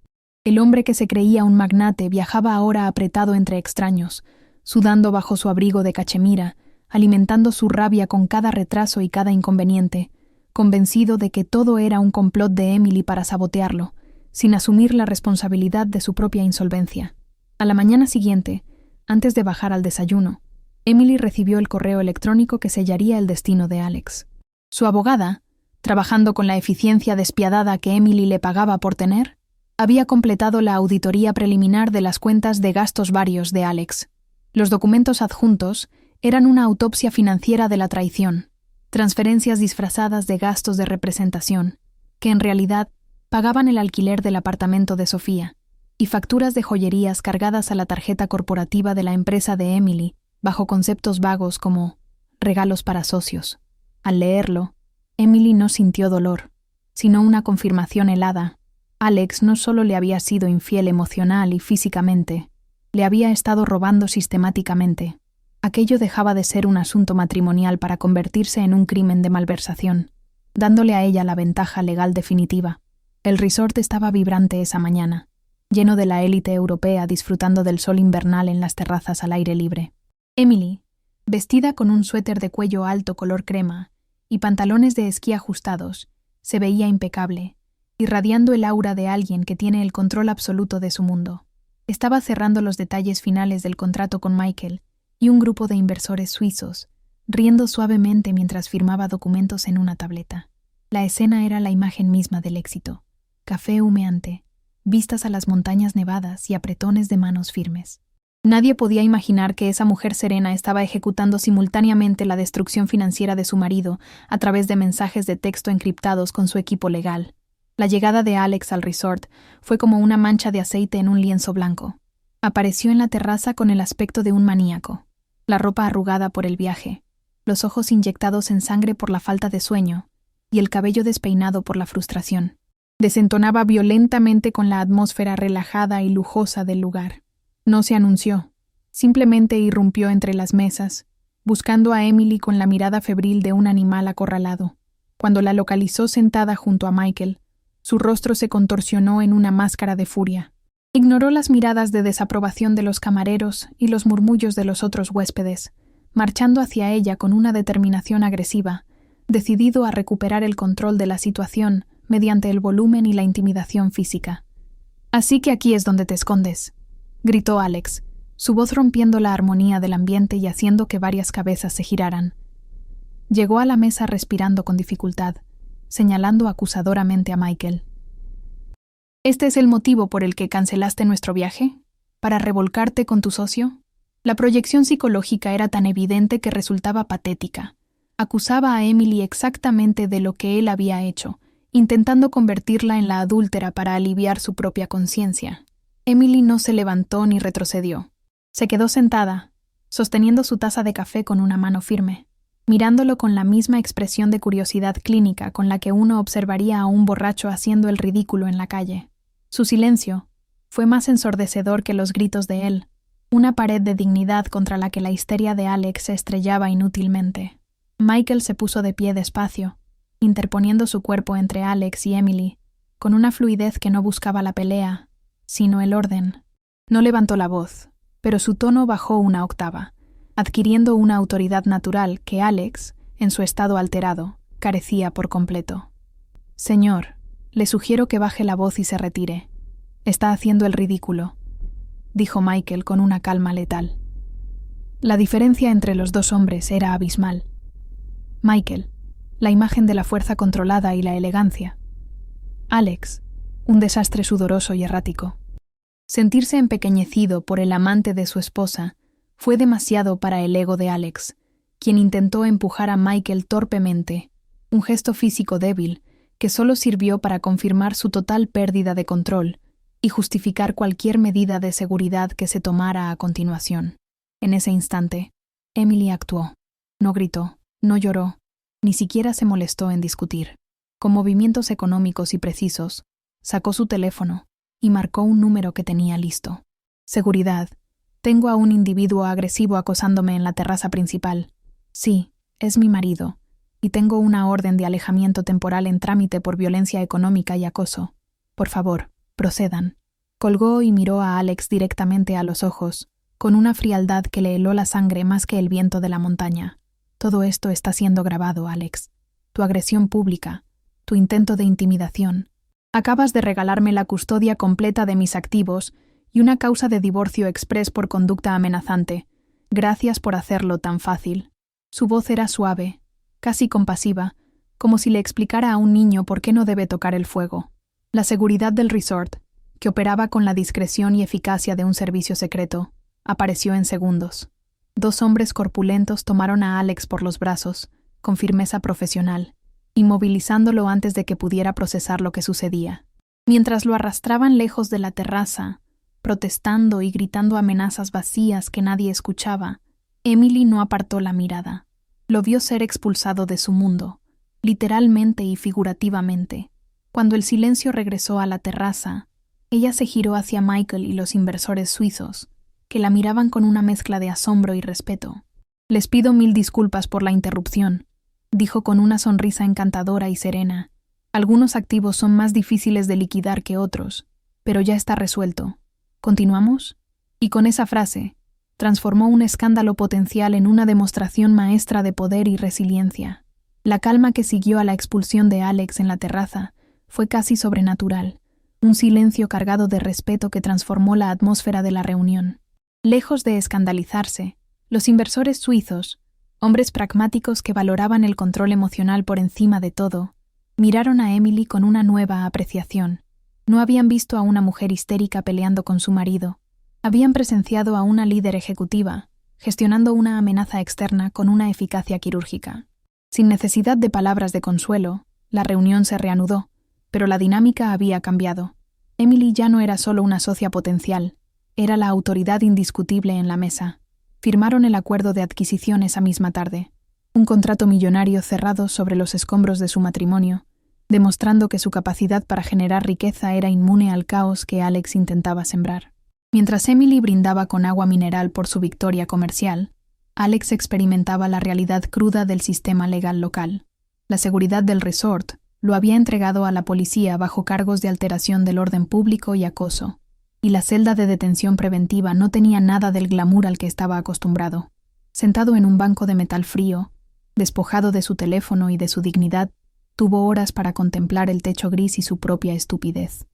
El hombre que se creía un magnate viajaba ahora apretado entre extraños, sudando bajo su abrigo de cachemira, alimentando su rabia con cada retraso y cada inconveniente, convencido de que todo era un complot de Emily para sabotearlo, sin asumir la responsabilidad de su propia insolvencia. A la mañana siguiente, antes de bajar al desayuno, Emily recibió el correo electrónico que sellaría el destino de Alex. Su abogada, trabajando con la eficiencia despiadada que Emily le pagaba por tener, había completado la auditoría preliminar de las cuentas de gastos varios de Alex. Los documentos adjuntos eran una autopsia financiera de la traición, transferencias disfrazadas de gastos de representación, que en realidad pagaban el alquiler del apartamento de Sofía, y facturas de joyerías cargadas a la tarjeta corporativa de la empresa de Emily, bajo conceptos vagos como regalos para socios. Al leerlo, Emily no sintió dolor, sino una confirmación helada. Alex no solo le había sido infiel emocional y físicamente, le había estado robando sistemáticamente. Aquello dejaba de ser un asunto matrimonial para convertirse en un crimen de malversación, dándole a ella la ventaja legal definitiva. El resort estaba vibrante esa mañana, lleno de la élite europea disfrutando del sol invernal en las terrazas al aire libre. Emily, vestida con un suéter de cuello alto color crema y pantalones de esquí ajustados, se veía impecable, irradiando el aura de alguien que tiene el control absoluto de su mundo. Estaba cerrando los detalles finales del contrato con Michael y un grupo de inversores suizos, riendo suavemente mientras firmaba documentos en una tableta. La escena era la imagen misma del éxito. Café humeante, vistas a las montañas nevadas y apretones de manos firmes. Nadie podía imaginar que esa mujer serena estaba ejecutando simultáneamente la destrucción financiera de su marido a través de mensajes de texto encriptados con su equipo legal. La llegada de Alex al resort fue como una mancha de aceite en un lienzo blanco. Apareció en la terraza con el aspecto de un maníaco, la ropa arrugada por el viaje, los ojos inyectados en sangre por la falta de sueño y el cabello despeinado por la frustración. Desentonaba violentamente con la atmósfera relajada y lujosa del lugar. No se anunció, simplemente irrumpió entre las mesas, buscando a Emily con la mirada febril de un animal acorralado. Cuando la localizó sentada junto a Michael, su rostro se contorsionó en una máscara de furia. Ignoró las miradas de desaprobación de los camareros y los murmullos de los otros huéspedes, marchando hacia ella con una determinación agresiva, decidido a recuperar el control de la situación mediante el volumen y la intimidación física. Así que aquí es donde te escondes, gritó Alex, su voz rompiendo la armonía del ambiente y haciendo que varias cabezas se giraran. Llegó a la mesa respirando con dificultad, señalando acusadoramente a Michael. ¿Este es el motivo por el que cancelaste nuestro viaje? ¿Para revolcarte con tu socio? La proyección psicológica era tan evidente que resultaba patética. Acusaba a Emily exactamente de lo que él había hecho, intentando convertirla en la adúltera para aliviar su propia conciencia. Emily no se levantó ni retrocedió. Se quedó sentada, sosteniendo su taza de café con una mano firme, mirándolo con la misma expresión de curiosidad clínica con la que uno observaría a un borracho haciendo el ridículo en la calle. Su silencio fue más ensordecedor que los gritos de él, una pared de dignidad contra la que la histeria de Alex se estrellaba inútilmente. Michael se puso de pie despacio, interponiendo su cuerpo entre Alex y Emily, con una fluidez que no buscaba la pelea, sino el orden. No levantó la voz, pero su tono bajó una octava, adquiriendo una autoridad natural que Alex, en su estado alterado, carecía por completo. «Señor, le sugiero que baje la voz y se retire. Está haciendo el ridículo», dijo Michael con una calma letal. La diferencia entre los dos hombres era abismal. Michael, la imagen de la fuerza controlada y la elegancia. Alex, un desastre sudoroso y errático. Sentirse empequeñecido por el amante de su esposa fue demasiado para el ego de Alex, quien intentó empujar a Michael torpemente, un gesto físico débil que solo sirvió para confirmar su total pérdida de control y justificar cualquier medida de seguridad que se tomara a continuación. En ese instante, Emily actuó. No gritó, no lloró, ni siquiera se molestó en discutir. Con movimientos económicos y precisos, sacó su teléfono y marcó un número que tenía listo. «Seguridad. Tengo a un individuo agresivo acosándome en la terraza principal. Sí, es mi marido, y tengo una orden de alejamiento temporal en trámite por violencia económica y acoso. Por favor, procedan». Colgó y miró a Alex directamente a los ojos, con una frialdad que le heló la sangre más que el viento de la montaña. «Todo esto está siendo grabado, Alex. Tu agresión pública, tu intento de intimidación. Acabas de regalarme la custodia completa de mis activos y una causa de divorcio exprés por conducta amenazante. Gracias por hacerlo tan fácil». Su voz era suave, casi compasiva, como si le explicara a un niño por qué no debe tocar el fuego. La seguridad del resort, que operaba con la discreción y eficacia de un servicio secreto, apareció en segundos. 2 hombres corpulentos tomaron a Alex por los brazos, con firmeza profesional, inmovilizándolo antes de que pudiera procesar lo que sucedía. Mientras lo arrastraban lejos de la terraza, protestando y gritando amenazas vacías que nadie escuchaba, Emily no apartó la mirada. Lo vio ser expulsado de su mundo, literalmente y figurativamente. Cuando el silencio regresó a la terraza, ella se giró hacia Michael y los inversores suizos, que la miraban con una mezcla de asombro y respeto. «Les pido 1000 disculpas por la interrupción», dijo con una sonrisa encantadora y serena. «Algunos activos son más difíciles de liquidar que otros, pero ya está resuelto. ¿Continuamos?». Y con esa frase, transformó un escándalo potencial en una demostración maestra de poder y resiliencia. La calma que siguió a la expulsión de Alex en la terraza fue casi sobrenatural, un silencio cargado de respeto que transformó la atmósfera de la reunión. Lejos de escandalizarse, los inversores suizos, hombres pragmáticos que valoraban el control emocional por encima de todo, miraron a Emily con una nueva apreciación. No habían visto a una mujer histérica peleando con su marido. Habían presenciado a una líder ejecutiva, gestionando una amenaza externa con una eficacia quirúrgica. Sin necesidad de palabras de consuelo, la reunión se reanudó, pero la dinámica había cambiado. Emily ya no era solo una socia potencial, era la autoridad indiscutible en la mesa. Firmaron el acuerdo de adquisición esa misma tarde, un contrato millonario cerrado sobre los escombros de su matrimonio, demostrando que su capacidad para generar riqueza era inmune al caos que Alex intentaba sembrar. Mientras Emily brindaba con agua mineral por su victoria comercial, Alex experimentaba la realidad cruda del sistema legal local. La seguridad del resort lo había entregado a la policía bajo cargos de alteración del orden público y acoso, y la celda de detención preventiva no tenía nada del glamour al que estaba acostumbrado. Sentado en un banco de metal frío, despojado de su teléfono y de su dignidad, tuvo horas para contemplar el techo gris y su propia estupidez.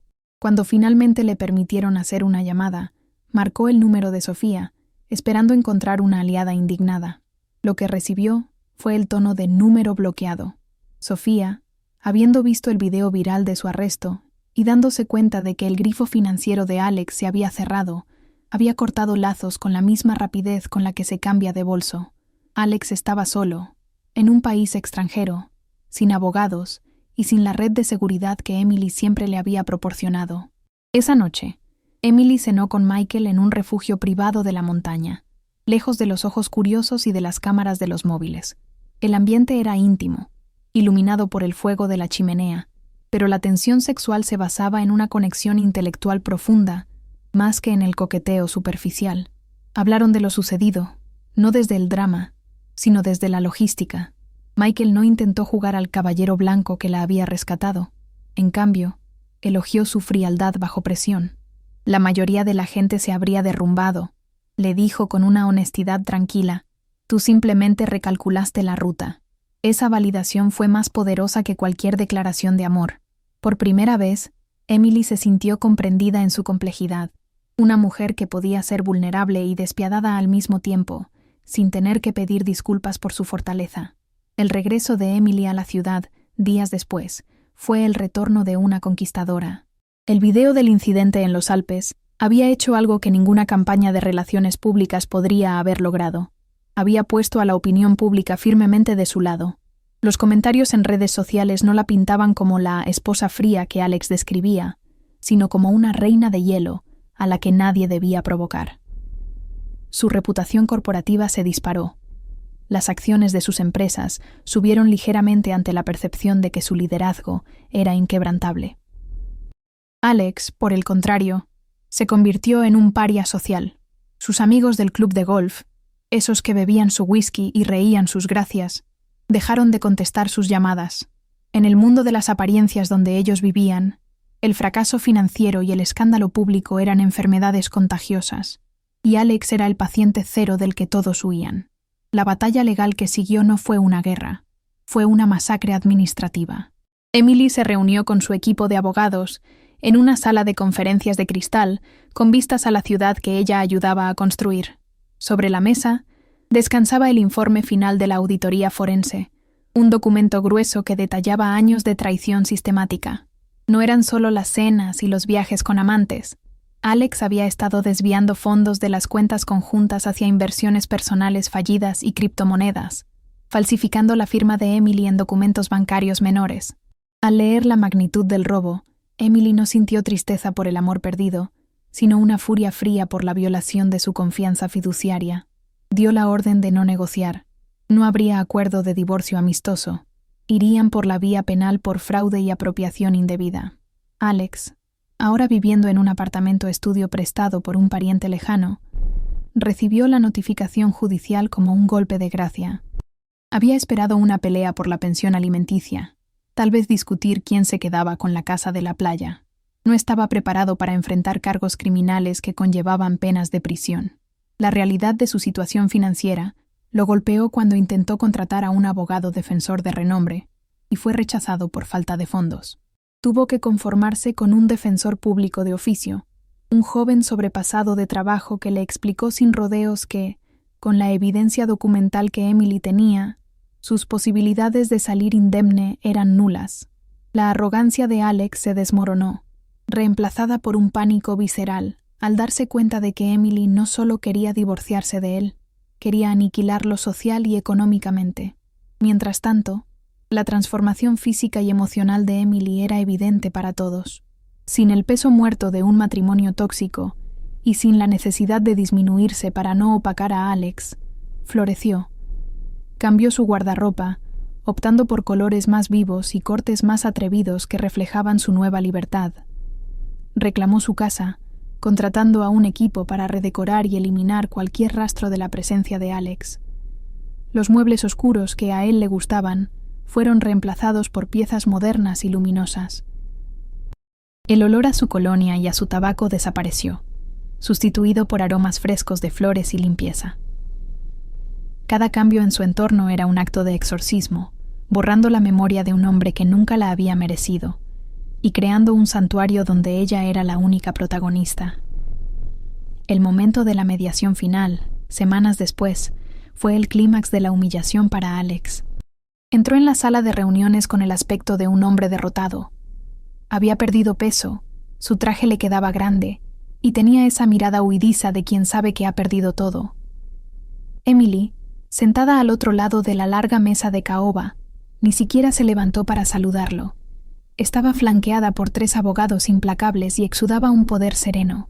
Cuando finalmente le permitieron hacer una llamada, marcó el número de Sofía, esperando encontrar una aliada indignada. Lo que recibió fue el tono de número bloqueado. Sofía, habiendo visto el video viral de su arresto y dándose cuenta de que el grifo financiero de Alex se había cerrado, había cortado lazos con la misma rapidez con la que se cambia de bolso. Alex estaba solo, en un país extranjero, sin abogados y sin la red de seguridad que Emily siempre le había proporcionado. Esa noche, Emily cenó con Michael en un refugio privado de la montaña, lejos de los ojos curiosos y de las cámaras de los móviles. El ambiente era íntimo, iluminado por el fuego de la chimenea, pero la tensión sexual se basaba en una conexión intelectual profunda, más que en el coqueteo superficial. Hablaron de lo sucedido, no desde el drama, sino desde la logística. Michael no intentó jugar al caballero blanco que la había rescatado. En cambio, elogió su frialdad bajo presión. La mayoría de la gente se habría derrumbado, le dijo con una honestidad tranquila. Tú simplemente recalculaste la ruta. Esa validación fue más poderosa que cualquier declaración de amor. Por primera vez, Emily se sintió comprendida en su complejidad. Una mujer que podía ser vulnerable y despiadada al mismo tiempo, sin tener que pedir disculpas por su fortaleza. El regreso de Emily a la ciudad, días después, fue el retorno de una conquistadora. El video del incidente en los Alpes había hecho algo que ninguna campaña de relaciones públicas podría haber logrado. Había puesto a la opinión pública firmemente de su lado. Los comentarios en redes sociales no la pintaban como la esposa fría que Alex describía, sino como una reina de hielo a la que nadie debía provocar. Su reputación corporativa se disparó. Las acciones de sus empresas subieron ligeramente ante la percepción de que su liderazgo era inquebrantable. Alex, por el contrario, se convirtió en un paria social. Sus amigos del club de golf, esos que bebían su whisky y reían sus gracias, dejaron de contestar sus llamadas. En el mundo de las apariencias donde ellos vivían, el fracaso financiero y el escándalo público eran enfermedades contagiosas, y Alex era el paciente cero del que todos huían. La batalla legal que siguió no fue una guerra, fue una masacre administrativa. Emily se reunió con su equipo de abogados en una sala de conferencias de cristal con vistas a la ciudad que ella ayudaba a construir. Sobre la mesa descansaba el informe final de la auditoría forense, un documento grueso que detallaba años de traición sistemática. No eran solo las cenas y los viajes con amantes. Alex había estado desviando fondos de las cuentas conjuntas hacia inversiones personales fallidas y criptomonedas, falsificando la firma de Emily en documentos bancarios menores. Al leer la magnitud del robo, Emily no sintió tristeza por el amor perdido, sino una furia fría por la violación de su confianza fiduciaria. Dio la orden de no negociar. No habría acuerdo de divorcio amistoso. Irían por la vía penal por fraude y apropiación indebida. Alex, ahora viviendo en un apartamento estudio prestado por un pariente lejano, recibió la notificación judicial como un golpe de gracia. Había esperado una pelea por la pensión alimenticia, tal vez discutir quién se quedaba con la casa de la playa. No estaba preparado para enfrentar cargos criminales que conllevaban penas de prisión. La realidad de su situación financiera lo golpeó cuando intentó contratar a un abogado defensor de renombre y fue rechazado por falta de fondos. Tuvo que conformarse con un defensor público de oficio, un joven sobrepasado de trabajo que le explicó sin rodeos que, con la evidencia documental que Emily tenía, sus posibilidades de salir indemne eran nulas. La arrogancia de Alex se desmoronó, reemplazada por un pánico visceral, al darse cuenta de que Emily no solo quería divorciarse de él, quería aniquilarlo social y económicamente. Mientras tanto, la transformación física y emocional de Emily era evidente para todos. Sin el peso muerto de un matrimonio tóxico y sin la necesidad de disminuirse para no opacar a Alex, floreció. Cambió su guardarropa, optando por colores más vivos y cortes más atrevidos que reflejaban su nueva libertad. Reclamó su casa, contratando a un equipo para redecorar y eliminar cualquier rastro de la presencia de Alex. Los muebles oscuros que a él le gustaban fueron reemplazados por piezas modernas y luminosas. El olor a su colonia y a su tabaco desapareció, sustituido por aromas frescos de flores y limpieza. Cada cambio en su entorno era un acto de exorcismo, borrando la memoria de un hombre que nunca la había merecido, y creando un santuario donde ella era la única protagonista. El momento de la mediación final, semanas después, fue el clímax de la humillación para Alex. Entró en la sala de reuniones con el aspecto de un hombre derrotado. Había perdido peso, su traje le quedaba grande, y tenía esa mirada huidiza de quien sabe que ha perdido todo. Emily, sentada al otro lado de la larga mesa de caoba, ni siquiera se levantó para saludarlo. Estaba flanqueada por 3 abogados implacables y exudaba un poder sereno.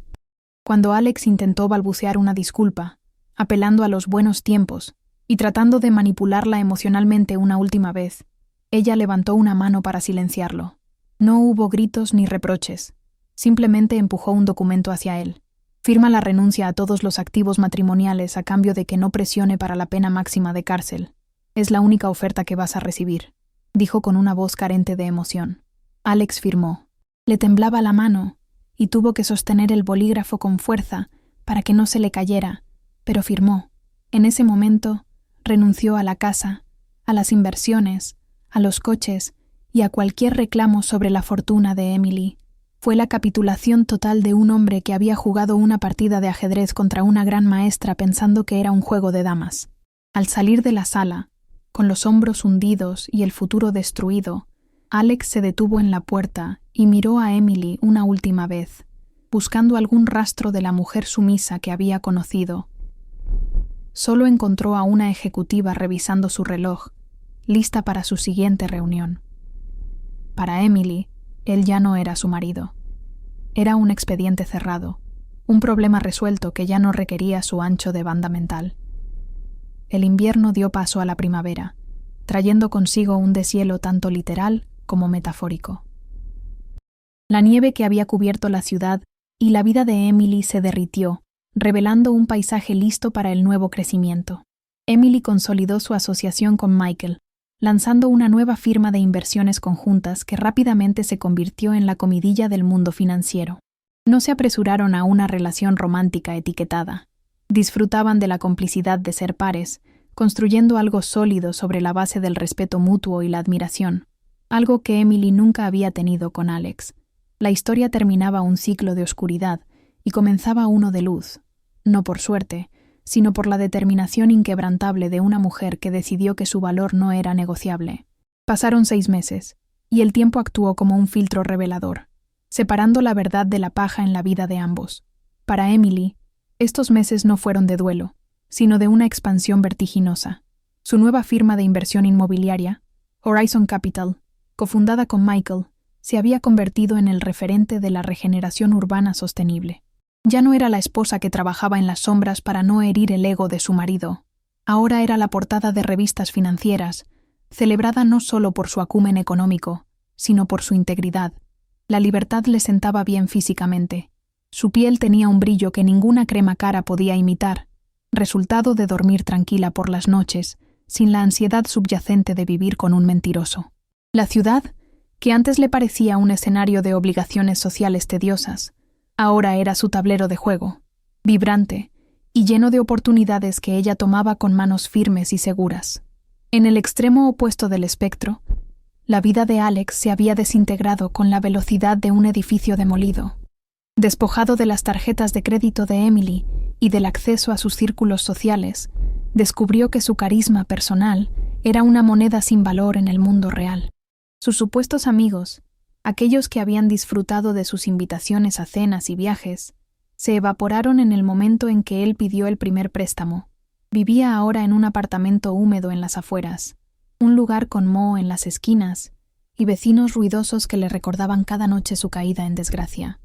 Cuando Alex intentó balbucear una disculpa, apelando a los buenos tiempos y tratando de manipularla emocionalmente una última vez, ella levantó una mano para silenciarlo. No hubo gritos ni reproches. Simplemente empujó un documento hacia él. Firma la renuncia a todos los activos matrimoniales a cambio de que no presione para la pena máxima de cárcel. Es la única oferta que vas a recibir, dijo con una voz carente de emoción. Alex firmó. Le temblaba la mano y tuvo que sostener el bolígrafo con fuerza para que no se le cayera, pero firmó. En ese momento, renunció a la casa, a las inversiones, a los coches y a cualquier reclamo sobre la fortuna de Emily. Fue la capitulación total de un hombre que había jugado una partida de ajedrez contra una gran maestra pensando que era un juego de damas. Al salir de la sala, con los hombros hundidos y el futuro destruido, Alex se detuvo en la puerta y miró a Emily una última vez, buscando algún rastro de la mujer sumisa que había conocido. Solo encontró a una ejecutiva revisando su reloj, lista para su siguiente reunión. Para Emily, él ya no era su marido. Era un expediente cerrado, un problema resuelto que ya no requería su ancho de banda mental. El invierno dio paso a la primavera, trayendo consigo un deshielo tanto literal como metafórico. La nieve que había cubierto la ciudad y la vida de Emily se derritió, revelando un paisaje listo para el nuevo crecimiento. Emily consolidó su asociación con Michael, lanzando una nueva firma de inversiones conjuntas que rápidamente se convirtió en la comidilla del mundo financiero. No se apresuraron a una relación romántica etiquetada. Disfrutaban de la complicidad de ser pares, construyendo algo sólido sobre la base del respeto mutuo y la admiración, algo que Emily nunca había tenido con Alex. La historia terminaba un ciclo de oscuridad y comenzaba uno de luz, no por suerte, sino por la determinación inquebrantable de una mujer que decidió que su valor no era negociable. Pasaron 6 meses, y el tiempo actuó como un filtro revelador, separando la verdad de la paja en la vida de ambos. Para Emily, estos meses no fueron de duelo, sino de una expansión vertiginosa. Su nueva firma de inversión inmobiliaria, Horizon Capital, cofundada con Michael, se había convertido en el referente de la regeneración urbana sostenible. Ya no era la esposa que trabajaba en las sombras para no herir el ego de su marido. Ahora era la portada de revistas financieras, celebrada no solo por su acumen económico, sino por su integridad. La libertad le sentaba bien físicamente. Su piel tenía un brillo que ninguna crema cara podía imitar, resultado de dormir tranquila por las noches, sin la ansiedad subyacente de vivir con un mentiroso. La ciudad, que antes le parecía un escenario de obligaciones sociales tediosas, ahora era su tablero de juego, vibrante y lleno de oportunidades que ella tomaba con manos firmes y seguras. En el extremo opuesto del espectro, la vida de Alex se había desintegrado con la velocidad de un edificio demolido. Despojado de las tarjetas de crédito de Emily y del acceso a sus círculos sociales, descubrió que su carisma personal era una moneda sin valor en el mundo real. Sus supuestos amigos, aquellos que habían disfrutado de sus invitaciones a cenas y viajes, se evaporaron en el momento en que él pidió el primer préstamo. Vivía ahora en un apartamento húmedo en las afueras, un lugar con moho en las esquinas y vecinos ruidosos que le recordaban cada noche su caída en desgracia.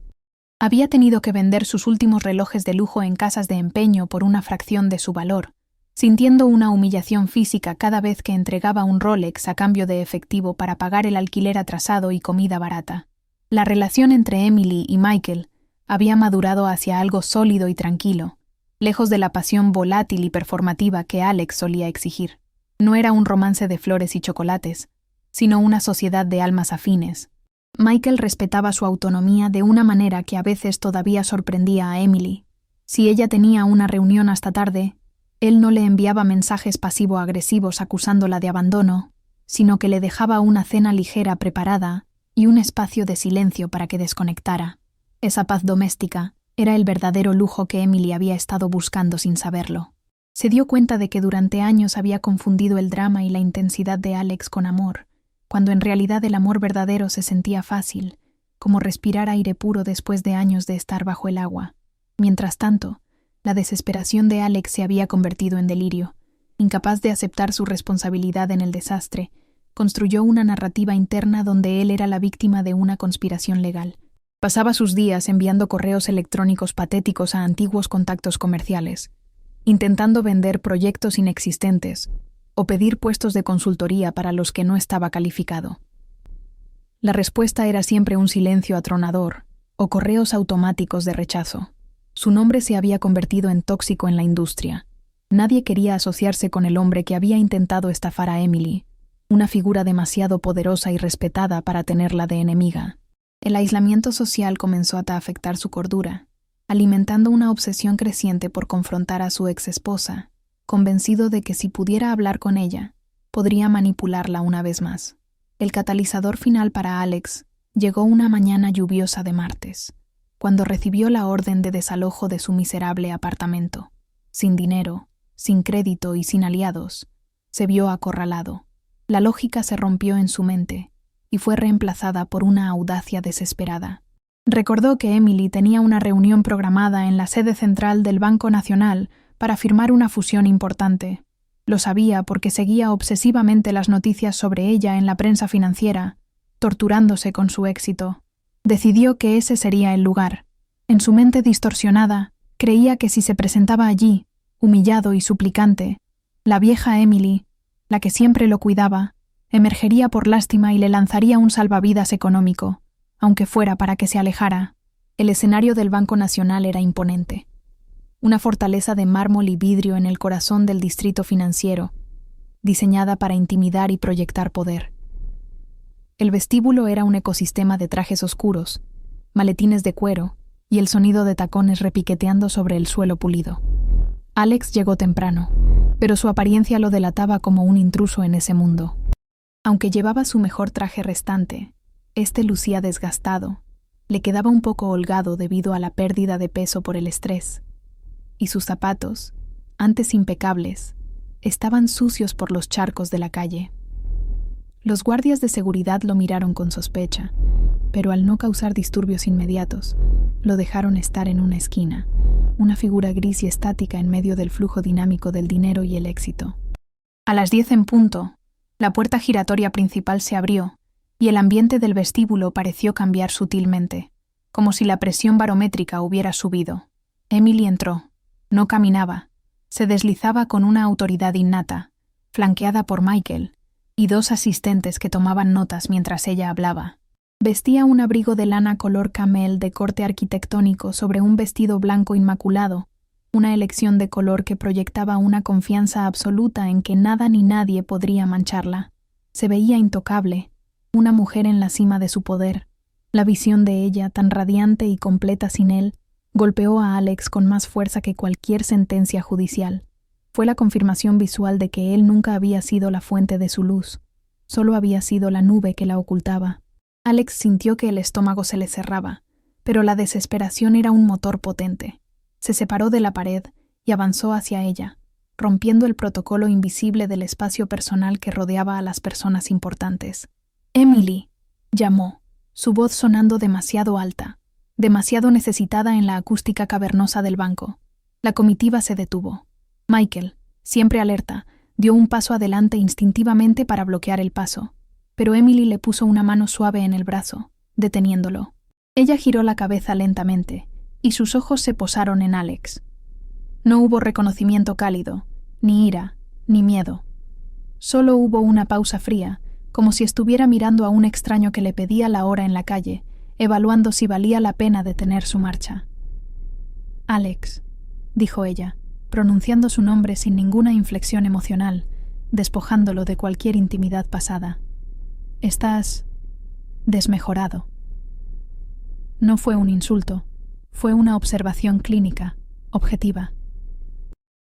Había tenido que vender sus últimos relojes de lujo en casas de empeño por una fracción de su valor, sintiendo una humillación física cada vez que entregaba un Rolex a cambio de efectivo para pagar el alquiler atrasado y comida barata. La relación entre Emily y Michael había madurado hacia algo sólido y tranquilo, lejos de la pasión volátil y performativa que Alex solía exigir. No era un romance de flores y chocolates, sino una sociedad de almas afines. Michael respetaba su autonomía de una manera que a veces todavía sorprendía a Emily. Si ella tenía una reunión hasta tarde, él no le enviaba mensajes pasivo-agresivos acusándola de abandono, sino que le dejaba una cena ligera preparada y un espacio de silencio para que desconectara. Esa paz doméstica era el verdadero lujo que Emily había estado buscando sin saberlo. Se dio cuenta de que durante años había confundido el drama y la intensidad de Alex con amor, cuando en realidad el amor verdadero se sentía fácil, como respirar aire puro después de años de estar bajo el agua. Mientras tanto, la desesperación de Alex se había convertido en delirio. Incapaz de aceptar su responsabilidad en el desastre, construyó una narrativa interna donde él era la víctima de una conspiración legal. Pasaba sus días enviando correos electrónicos patéticos a antiguos contactos comerciales, intentando vender proyectos inexistentes o pedir puestos de consultoría para los que no estaba calificado. La respuesta era siempre un silencio atronador o correos automáticos de rechazo. Su nombre se había convertido en tóxico en la industria. Nadie quería asociarse con el hombre que había intentado estafar a Emily, una figura demasiado poderosa y respetada para tenerla de enemiga. El aislamiento social comenzó a afectar su cordura, alimentando una obsesión creciente por confrontar a su exesposa, convencido de que si pudiera hablar con ella, podría manipularla una vez más. El catalizador final para Alex llegó una mañana lluviosa de martes, cuando recibió la orden de desalojo de su miserable apartamento. Sin dinero, sin crédito y sin aliados, se vio acorralado. La lógica se rompió en su mente y fue reemplazada por una audacia desesperada. Recordó que Emily tenía una reunión programada en la sede central del Banco Nacional para firmar una fusión importante. Lo sabía porque seguía obsesivamente las noticias sobre ella en la prensa financiera, torturándose con su éxito. Decidió que ese sería el lugar. En su mente distorsionada, creía que si se presentaba allí, humillado y suplicante, la vieja Emily, la que siempre lo cuidaba, emergería por lástima y le lanzaría un salvavidas económico, aunque fuera para que se alejara. El escenario del Banco Nacional era imponente. Una fortaleza de mármol y vidrio en el corazón del distrito financiero, diseñada para intimidar y proyectar poder. El vestíbulo era un ecosistema de trajes oscuros, maletines de cuero y el sonido de tacones repiqueteando sobre el suelo pulido. Alex llegó temprano, pero su apariencia lo delataba como un intruso en ese mundo. Aunque llevaba su mejor traje restante, este lucía desgastado, le quedaba un poco holgado debido a la pérdida de peso por el estrés, y sus zapatos, antes impecables, estaban sucios por los charcos de la calle. Los guardias de seguridad lo miraron con sospecha, pero al no causar disturbios inmediatos, lo dejaron estar en una esquina, una figura gris y estática en medio del flujo dinámico del dinero y el éxito. A las 10 en punto, la puerta giratoria principal se abrió y el ambiente del vestíbulo pareció cambiar sutilmente, como si la presión barométrica hubiera subido. Emily entró. No caminaba. Se deslizaba con una autoridad innata, flanqueada por Michael y 2 asistentes que tomaban notas mientras ella hablaba. Vestía un abrigo de lana color camel de corte arquitectónico sobre un vestido blanco inmaculado, una elección de color que proyectaba una confianza absoluta en que nada ni nadie podría mancharla. Se veía intocable, una mujer en la cima de su poder. La visión de ella, tan radiante y completa sin él, golpeó a Alex con más fuerza que cualquier sentencia judicial. Fue la confirmación visual de que él nunca había sido la fuente de su luz, solo había sido la nube que la ocultaba. Alex sintió que el estómago se le cerraba, pero la desesperación era un motor potente. Se separó de la pared y avanzó hacia ella, rompiendo el protocolo invisible del espacio personal que rodeaba a las personas importantes. «Emily», llamó, su voz sonando demasiado alta, demasiado necesitada en la acústica cavernosa del banco. La comitiva se detuvo. Michael, siempre alerta, dio un paso adelante instintivamente para bloquear el paso, pero Emily le puso una mano suave en el brazo, deteniéndolo. Ella giró la cabeza lentamente, y sus ojos se posaron en Alex. No hubo reconocimiento cálido, ni ira, ni miedo. Solo hubo una pausa fría, como si estuviera mirando a un extraño que le pedía la hora en la calle, evaluando si valía la pena detener su marcha. «Alex», dijo ella, pronunciando su nombre sin ninguna inflexión emocional, despojándolo de cualquier intimidad pasada. «Estás desmejorado». No fue un insulto, fue una observación clínica, objetiva.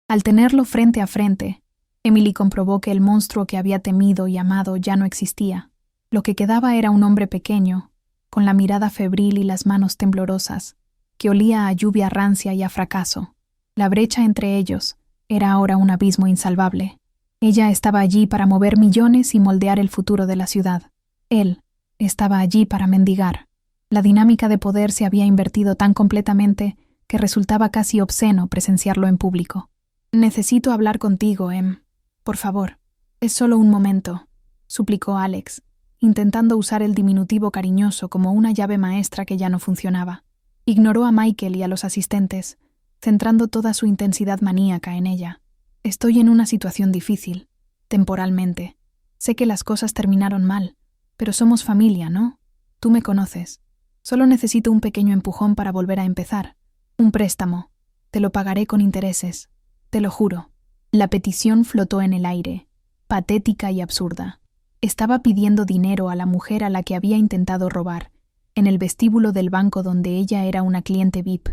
Al tenerlo frente a frente, Emily comprobó que el monstruo que había temido y amado ya no existía. Lo que quedaba era un hombre pequeño, con la mirada febril y las manos temblorosas, que olía a lluvia rancia y a fracaso. La brecha entre ellos era ahora un abismo insalvable. Ella estaba allí para mover millones y moldear el futuro de la ciudad. Él estaba allí para mendigar. La dinámica de poder se había invertido tan completamente que resultaba casi obsceno presenciarlo en público. «Necesito hablar contigo, Em. Por favor. Es solo un momento», suplicó Alex, intentando usar el diminutivo cariñoso como una llave maestra que ya no funcionaba. Ignoró a Michael y a los asistentes, centrando toda su intensidad maníaca en ella. «Estoy en una situación difícil, temporalmente. Sé que las cosas terminaron mal, pero somos familia, ¿no? Tú me conoces. Solo necesito un pequeño empujón para volver a empezar. Un préstamo. Te lo pagaré con intereses. Te lo juro». La petición flotó en el aire, patética y absurda. Estaba pidiendo dinero a la mujer a la que había intentado robar, en el vestíbulo del banco donde ella era una cliente VIP,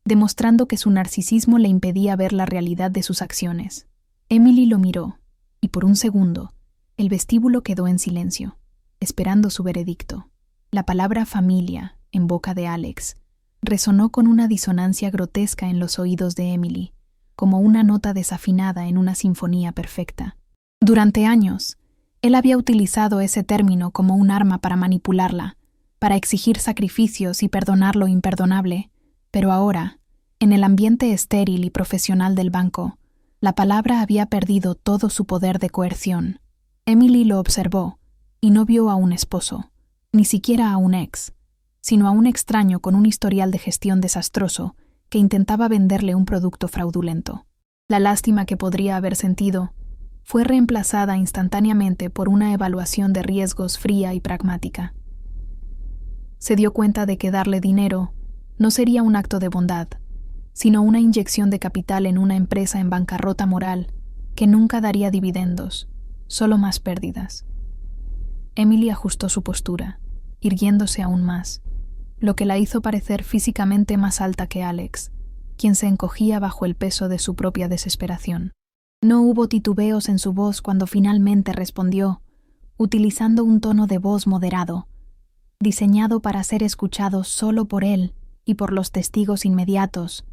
demostrando que su narcisismo le impedía ver la realidad de sus acciones. Emily lo miró, y por un segundo, el vestíbulo quedó en silencio, esperando su veredicto. La palabra familia, en boca de Alex, resonó con una disonancia grotesca en los oídos de Emily, como una nota desafinada en una sinfonía perfecta. Durante años, él había utilizado ese término como un arma para manipularla, para exigir sacrificios y perdonar lo imperdonable, pero ahora, en el ambiente estéril y profesional del banco, la palabra había perdido todo su poder de coerción. Emily lo observó, y no vio a un esposo, ni siquiera a un ex, sino a un extraño con un historial de gestión desastroso que intentaba venderle un producto fraudulento. La lástima que podría haber sentido fue reemplazada instantáneamente por una evaluación de riesgos fría y pragmática. Se dio cuenta de que darle dinero no sería un acto de bondad, sino una inyección de capital en una empresa en bancarrota moral que nunca daría dividendos, solo más pérdidas. Emily ajustó su postura, irguiéndose aún más, lo que la hizo parecer físicamente más alta que Alex, quien se encogía bajo el peso de su propia desesperación. No hubo titubeos en su voz cuando finalmente respondió, utilizando un tono de voz moderado, diseñado para ser escuchado solo por él y por los testigos inmediatos,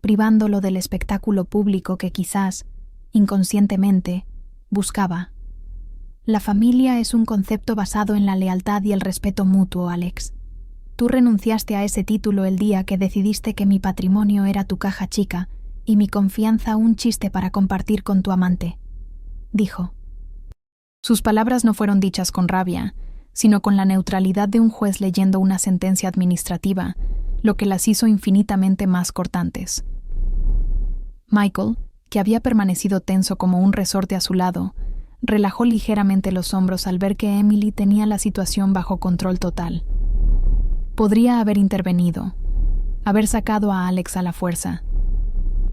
privándolo del espectáculo público que quizás, inconscientemente, buscaba. La familia es un concepto basado en la lealtad y el respeto mutuo, Alex. Tú renunciaste a ese título el día que decidiste que mi patrimonio era tu caja chica y mi confianza un chiste para compartir con tu amante, dijo. Sus palabras no fueron dichas con rabia, sino con la neutralidad de un juez leyendo una sentencia administrativa, lo que las hizo infinitamente más cortantes. Michael, que había permanecido tenso como un resorte a su lado, relajó ligeramente los hombros al ver que Emily tenía la situación bajo control total. Podría haber intervenido, haber sacado a Alex a la fuerza,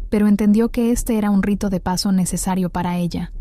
pero entendió que este era un rito de paso necesario para ella.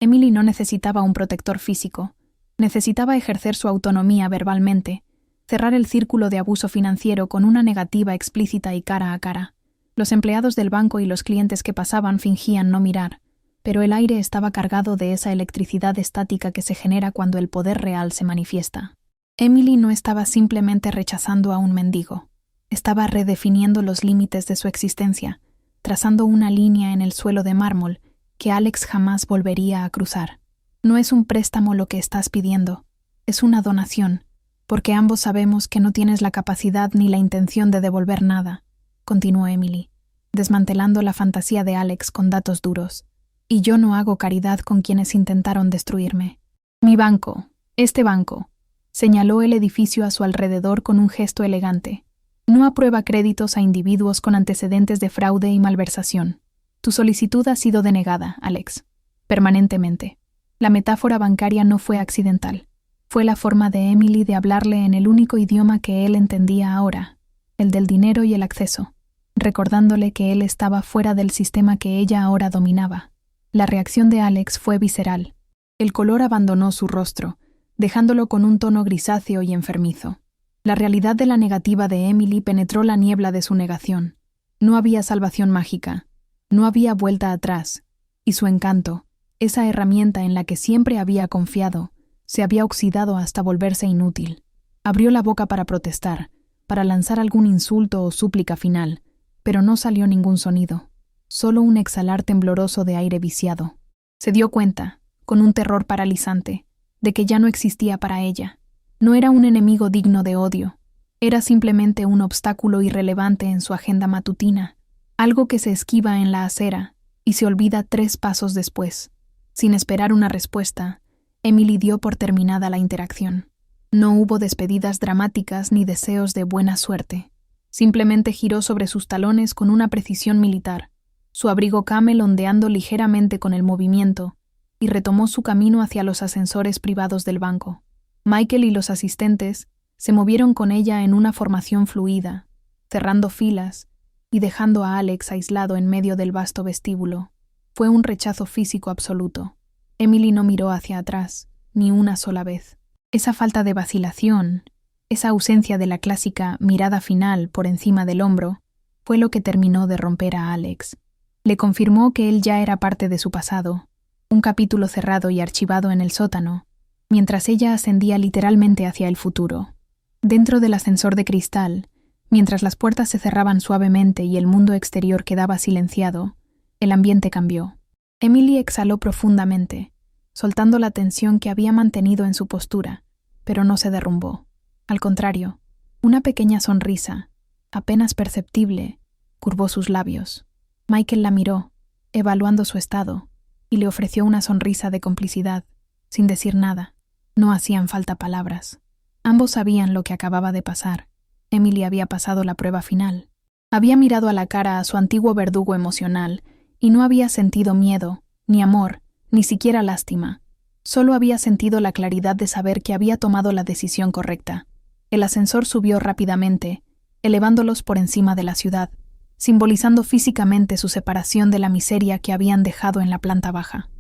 Emily no necesitaba un protector físico, necesitaba ejercer su autonomía verbalmente, cerrar el círculo de abuso financiero con una negativa explícita y cara a cara. Los empleados del banco y los clientes que pasaban fingían no mirar, pero el aire estaba cargado de esa electricidad estática que se genera cuando el poder real se manifiesta. Emily no estaba simplemente rechazando a un mendigo, estaba redefiniendo los límites de su existencia, trazando una línea en el suelo de mármol que Alex jamás volvería a cruzar. No es un préstamo lo que estás pidiendo, es una donación, porque ambos sabemos que no tienes la capacidad ni la intención de devolver nada, continuó Emily, desmantelando la fantasía de Alex con datos duros. Y yo no hago caridad con quienes intentaron destruirme. Mi banco, este banco, señaló el edificio a su alrededor con un gesto elegante. No aprueba créditos a individuos con antecedentes de fraude y malversación. Tu solicitud ha sido denegada, Alex, permanentemente. La metáfora bancaria no fue accidental. Fue la forma de Emily de hablarle en el único idioma que él entendía ahora, el del dinero y el acceso, recordándole que él estaba fuera del sistema que ella ahora dominaba. La reacción de Alex fue visceral. El color abandonó su rostro, dejándolo con un tono grisáceo y enfermizo. La realidad de la negativa de Emily penetró la niebla de su negación. No había salvación mágica, no había vuelta atrás, y su encanto, esa herramienta en la que siempre había confiado, Se había oxidado hasta volverse inútil. Abrió la boca para protestar, para lanzar algún insulto o súplica final, pero no salió ningún sonido, solo un exhalar tembloroso de aire viciado. Se dio cuenta, con un terror paralizante, de que ya no existía para ella. No era un enemigo digno de odio, era simplemente un obstáculo irrelevante en su agenda matutina, algo que se esquiva en la acera y se olvida 3 pasos después. Sin esperar una respuesta, Emily dio por terminada la interacción. No hubo despedidas dramáticas ni deseos de buena suerte. Simplemente giró sobre sus talones con una precisión militar, su abrigo camel ondeando ligeramente con el movimiento, y retomó su camino hacia los ascensores privados del banco. Michael y los asistentes se movieron con ella en una formación fluida, cerrando filas y dejando a Alex aislado en medio del vasto vestíbulo. Fue un rechazo físico absoluto. Emily no miró hacia atrás, ni una sola vez. Esa falta de vacilación, esa ausencia de la clásica mirada final por encima del hombro, fue lo que terminó de romper a Alex. Le confirmó que él ya era parte de su pasado, un capítulo cerrado y archivado en el sótano, mientras ella ascendía literalmente hacia el futuro. Dentro del ascensor de cristal, mientras las puertas se cerraban suavemente y el mundo exterior quedaba silenciado, el ambiente cambió. Emily exhaló profundamente, soltando la tensión que había mantenido en su postura, pero no se derrumbó. Al contrario, una pequeña sonrisa, apenas perceptible, curvó sus labios. Michael la miró, evaluando su estado, y le ofreció una sonrisa de complicidad, sin decir nada. No hacían falta palabras. Ambos sabían lo que acababa de pasar. Emily había pasado la prueba final. Había mirado a la cara a su antiguo verdugo emocional y no había sentido miedo, ni amor, ni siquiera lástima. Solo había sentido la claridad de saber que había tomado la decisión correcta. El ascensor subió rápidamente, elevándolos por encima de la ciudad, simbolizando físicamente su separación de la miseria que habían dejado en la planta baja.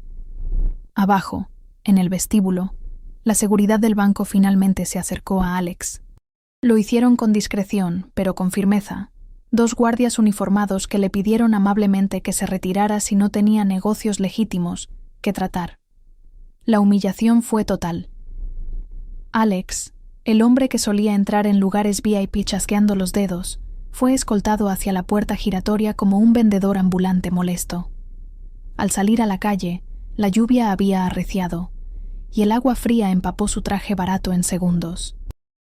Abajo, en el vestíbulo, la seguridad del banco finalmente se acercó a Alex. Lo hicieron con discreción, pero con firmeza. 2 guardias uniformados que le pidieron amablemente que se retirara si no tenía negocios legítimos que tratar. La humillación fue total. Alex, el hombre que solía entrar en lugares VIP chasqueando los dedos, fue escoltado hacia la puerta giratoria como un vendedor ambulante molesto. Al salir a la calle, la lluvia había arreciado, y el agua fría empapó su traje barato en segundos.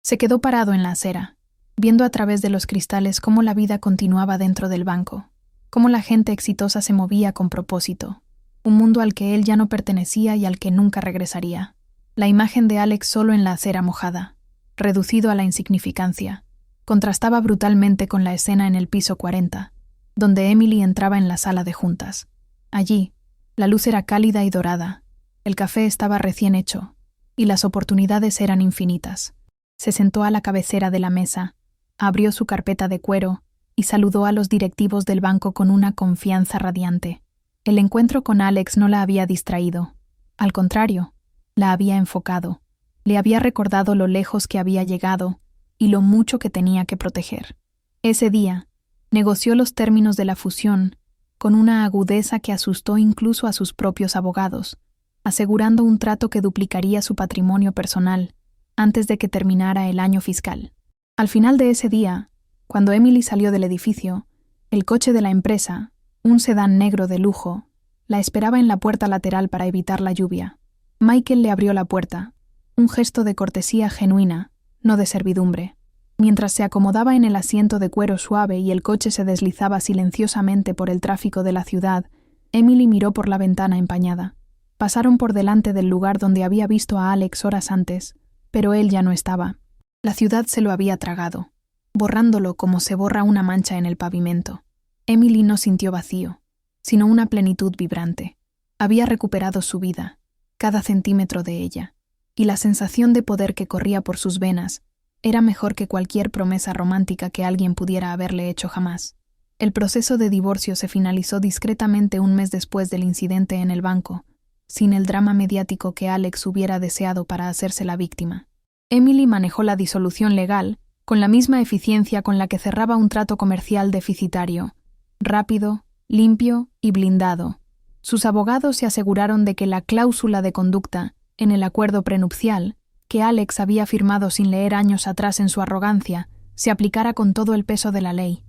Se quedó parado en la acera, viendo a través de los cristales cómo la vida continuaba dentro del banco, cómo la gente exitosa se movía con propósito, un mundo al que él ya no pertenecía y al que nunca regresaría. La imagen de Alex solo en la acera mojada, reducido a la insignificancia, contrastaba brutalmente con la escena en el piso 40, donde Emily entraba en la sala de juntas. Allí, la luz era cálida y dorada, el café estaba recién hecho, y las oportunidades eran infinitas. Se sentó a la cabecera de la mesa, abrió su carpeta de cuero y saludó a los directivos del banco con una confianza radiante. El encuentro con Alex no la había distraído. Al contrario, la había enfocado. Le había recordado lo lejos que había llegado y lo mucho que tenía que proteger. Ese día, negoció los términos de la fusión con una agudeza que asustó incluso a sus propios abogados, asegurando un trato que duplicaría su patrimonio personal antes de que terminara el año fiscal. Al final de ese día, cuando Emily salió del edificio, el coche de la empresa, un sedán negro de lujo, la esperaba en la puerta lateral para evitar la lluvia. Michael le abrió la puerta, un gesto de cortesía genuina, no de servidumbre. Mientras se acomodaba en el asiento de cuero suave y el coche se deslizaba silenciosamente por el tráfico de la ciudad, Emily miró por la ventana empañada. Pasaron por delante del lugar donde había visto a Alex horas antes, pero él ya no estaba. La ciudad se lo había tragado, borrándolo como se borra una mancha en el pavimento. Emily no sintió vacío, sino una plenitud vibrante. Había recuperado su vida, cada centímetro de ella, y la sensación de poder que corría por sus venas era mejor que cualquier promesa romántica que alguien pudiera haberle hecho jamás. El proceso de divorcio se finalizó discretamente un mes después del incidente en el banco, sin el drama mediático que Alex hubiera deseado para hacerse la víctima. Emily manejó la disolución legal con la misma eficiencia con la que cerraba un trato comercial deficitario, rápido, limpio y blindado. Sus abogados se aseguraron de que la cláusula de conducta En el acuerdo prenupcial, que Alex había firmado sin leer años atrás en su arrogancia, se aplicara con todo el peso de la ley.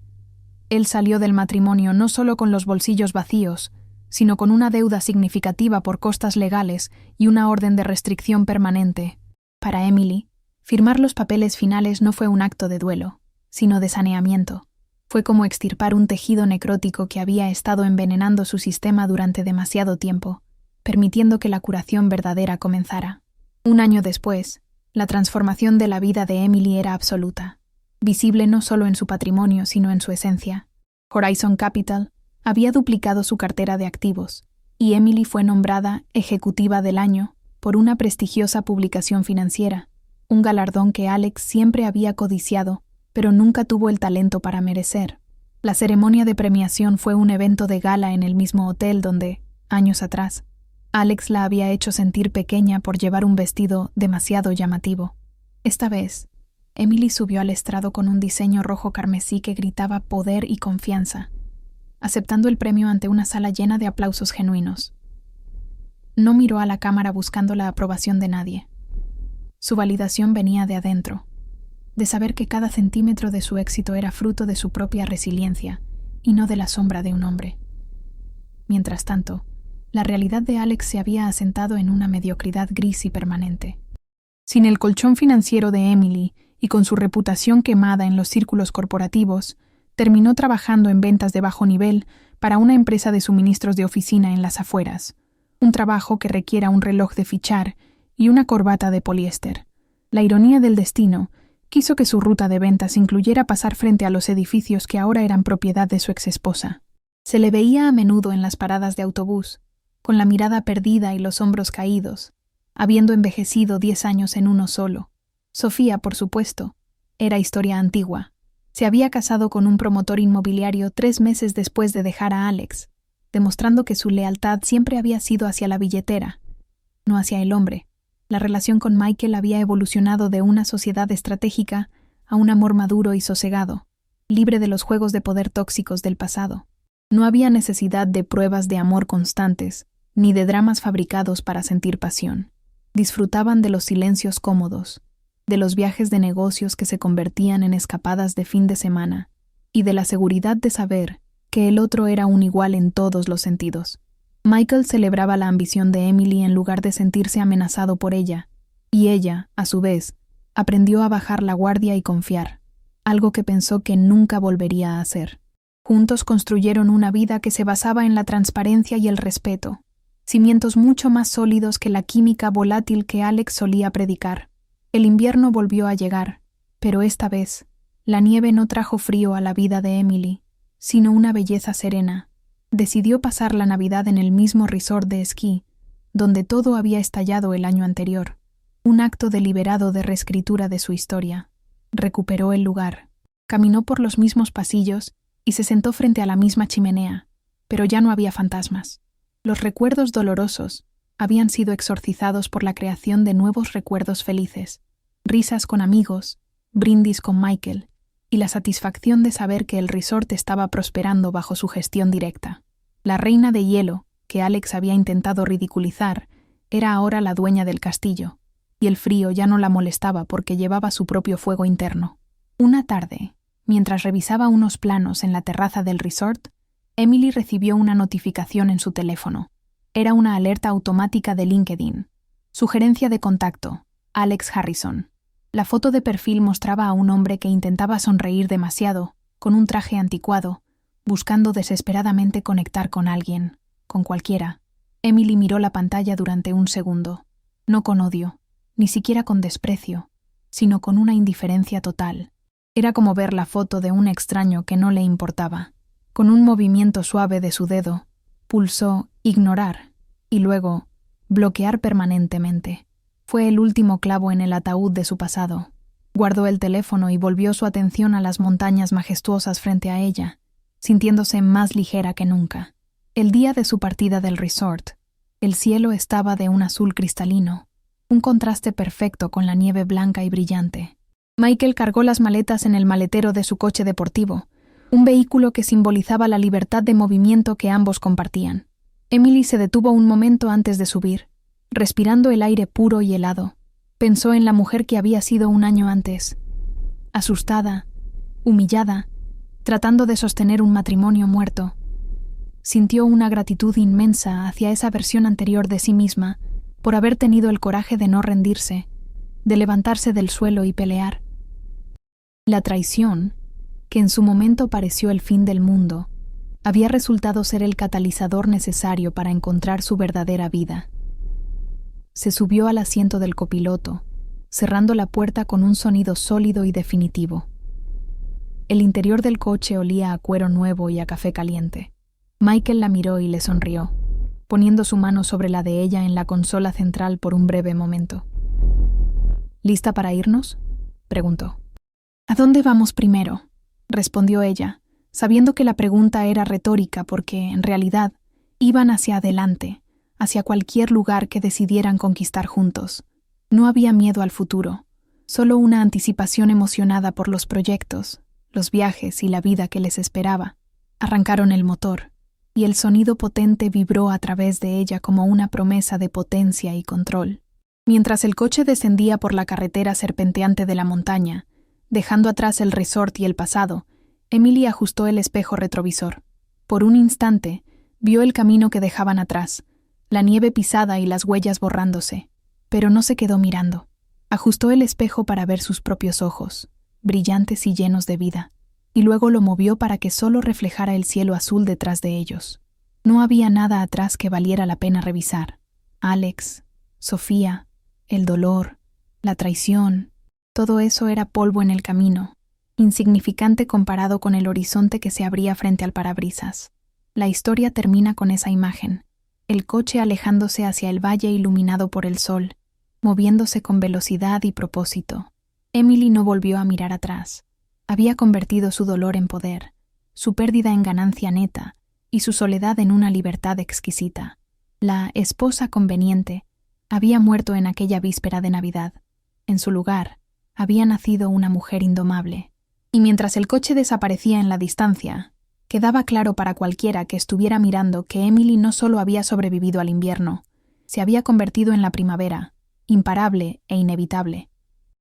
Él salió del matrimonio no solo con los bolsillos vacíos, sino con una deuda significativa por costas legales y una orden de restricción permanente. Para Emily, firmar los papeles finales no fue un acto de duelo, sino de saneamiento. Fue como extirpar un tejido necrótico que había estado envenenando su sistema durante demasiado tiempo, permitiendo que la curación verdadera comenzara. Un año después, la transformación de la vida de Emily era absoluta, visible no solo en su patrimonio, sino en su esencia. Horizon Capital había duplicado su cartera de activos, y Emily fue nombrada Ejecutiva del Año por una prestigiosa publicación financiera, un galardón que Alex siempre había codiciado, pero nunca tuvo el talento para merecer. La ceremonia de premiación fue un evento de gala en el mismo hotel donde, años atrás, Alex la había hecho sentir pequeña por llevar un vestido demasiado llamativo. Esta vez, Emily subió al estrado con un diseño rojo carmesí que gritaba poder y confianza, aceptando el premio ante una sala llena de aplausos genuinos. No miró a la cámara buscando la aprobación de nadie. Su validación venía de adentro, de saber que cada centímetro de su éxito era fruto de su propia resiliencia y no de la sombra de un hombre. Mientras tanto, la realidad de Alex se había asentado en una mediocridad gris y permanente. Sin el colchón financiero de Emily y con su reputación quemada en los círculos corporativos, terminó trabajando en ventas de bajo nivel para una empresa de suministros de oficina en las afueras, un trabajo que requiera un reloj de fichar y una corbata de poliéster. La ironía del destino quiso que su ruta de ventas incluyera pasar frente a los edificios que ahora eran propiedad de su exesposa. Se le veía a menudo en las paradas de autobús, con la mirada perdida y los hombros caídos, habiendo envejecido 10 años en uno solo. Sofía, por supuesto, era historia antigua. Se había casado con un promotor inmobiliario 3 meses después de dejar a Alex, demostrando que su lealtad siempre había sido hacia la billetera, no hacia el hombre. La relación con Michael había evolucionado de una sociedad estratégica a un amor maduro y sosegado, libre de los juegos de poder tóxicos del pasado. No había necesidad de pruebas de amor constantes, ni de dramas fabricados para sentir pasión. Disfrutaban de los silencios cómodos, de los viajes de negocios que se convertían en escapadas de fin de semana, y de la seguridad de saber que el otro era un igual en todos los sentidos. Michael celebraba la ambición de Emily en lugar de sentirse amenazado por ella, y ella, a su vez, aprendió a bajar la guardia y confiar, algo que pensó que nunca volvería a hacer. Juntos construyeron una vida que se basaba en la transparencia y el respeto, cimientos mucho más sólidos que la química volátil que Alex solía predicar. El invierno volvió a llegar, pero esta vez, la nieve no trajo frío a la vida de Emily, sino una belleza serena. Decidió pasar la Navidad en el mismo resort de esquí, donde todo había estallado el año anterior, un acto deliberado de reescritura de su historia. Recuperó el lugar, caminó por los mismos pasillos y se sentó frente a la misma chimenea, pero ya no había fantasmas. Los recuerdos dolorosos habían sido exorcizados por la creación de nuevos recuerdos felices, risas con amigos, brindis con Michael, y la satisfacción de saber que el resort estaba prosperando bajo su gestión directa. La reina de hielo, que Alex había intentado ridiculizar, era ahora la dueña del castillo, y el frío ya no la molestaba porque llevaba su propio fuego interno. Una tarde, mientras revisaba unos planos en la terraza del resort, Emily recibió una notificación en su teléfono. Era una alerta automática de LinkedIn. Sugerencia de contacto: Alex Harrison. La foto de perfil mostraba a un hombre que intentaba sonreír demasiado, con un traje anticuado, buscando desesperadamente conectar con alguien, con cualquiera. Emily miró la pantalla durante un segundo, no con odio, ni siquiera con desprecio, sino con una indiferencia total. Era como ver la foto de un extraño que no le importaba. Con un movimiento suave de su dedo, pulsó ignorar y luego bloquear permanentemente. Fue el último clavo en el ataúd de su pasado. Guardó el teléfono y volvió su atención a las montañas majestuosas frente a ella, sintiéndose más ligera que nunca. El día de su partida del resort, el cielo estaba de un azul cristalino, un contraste perfecto con la nieve blanca y brillante. Michael cargó las maletas en el maletero de su coche deportivo, un vehículo que simbolizaba la libertad de movimiento que ambos compartían. Emily se detuvo un momento antes de subir, Respirando el aire puro y helado, pensó en la mujer que había sido un año antes, asustada, humillada, tratando de sostener un matrimonio muerto. Sintió una gratitud inmensa hacia esa versión anterior de sí misma por haber tenido el coraje de no rendirse, de levantarse del suelo y pelear. La traición, que en su momento pareció el fin del mundo, había resultado ser el catalizador necesario para encontrar su verdadera vida. Se subió al asiento del copiloto, cerrando la puerta con un sonido sólido y definitivo. El interior del coche olía a cuero nuevo y a café caliente. Michael la miró y le sonrió, poniendo su mano sobre la de ella en la consola central por un breve momento. ¿Lista para irnos?, preguntó. ¿A dónde vamos primero?, respondió ella, sabiendo que la pregunta era retórica porque, en realidad, iban hacia adelante, hacia cualquier lugar que decidieran conquistar juntos. No había miedo al futuro, solo una anticipación emocionada por los proyectos, los viajes y la vida que les esperaba. Arrancaron el motor, y el sonido potente vibró a través de ella como una promesa de potencia y control. Mientras el coche descendía por la carretera serpenteante de la montaña, dejando atrás el resort y el pasado, Emily ajustó el espejo retrovisor. Por un instante, vio el camino que dejaban atrás, la nieve pisada y las huellas borrándose, pero no se quedó mirando. Ajustó el espejo para ver sus propios ojos, brillantes y llenos de vida, y luego lo movió para que solo reflejara el cielo azul detrás de ellos. No había nada atrás que valiera la pena revisar. Alex, Sofía, el dolor, la traición, todo eso era polvo en el camino, insignificante comparado con el horizonte que se abría frente al parabrisas. La historia termina con esa imagen, el coche alejándose hacia el valle iluminado por el sol, moviéndose con velocidad y propósito. Emily no volvió a mirar atrás. Había convertido su dolor en poder, su pérdida en ganancia neta y su soledad en una libertad exquisita. La esposa conveniente había muerto en aquella víspera de Navidad. En su lugar, había nacido una mujer indomable. Y mientras el coche desaparecía en la distancia, quedaba claro para cualquiera que estuviera mirando que Emily no solo había sobrevivido al invierno, se había convertido en la primavera, imparable e inevitable.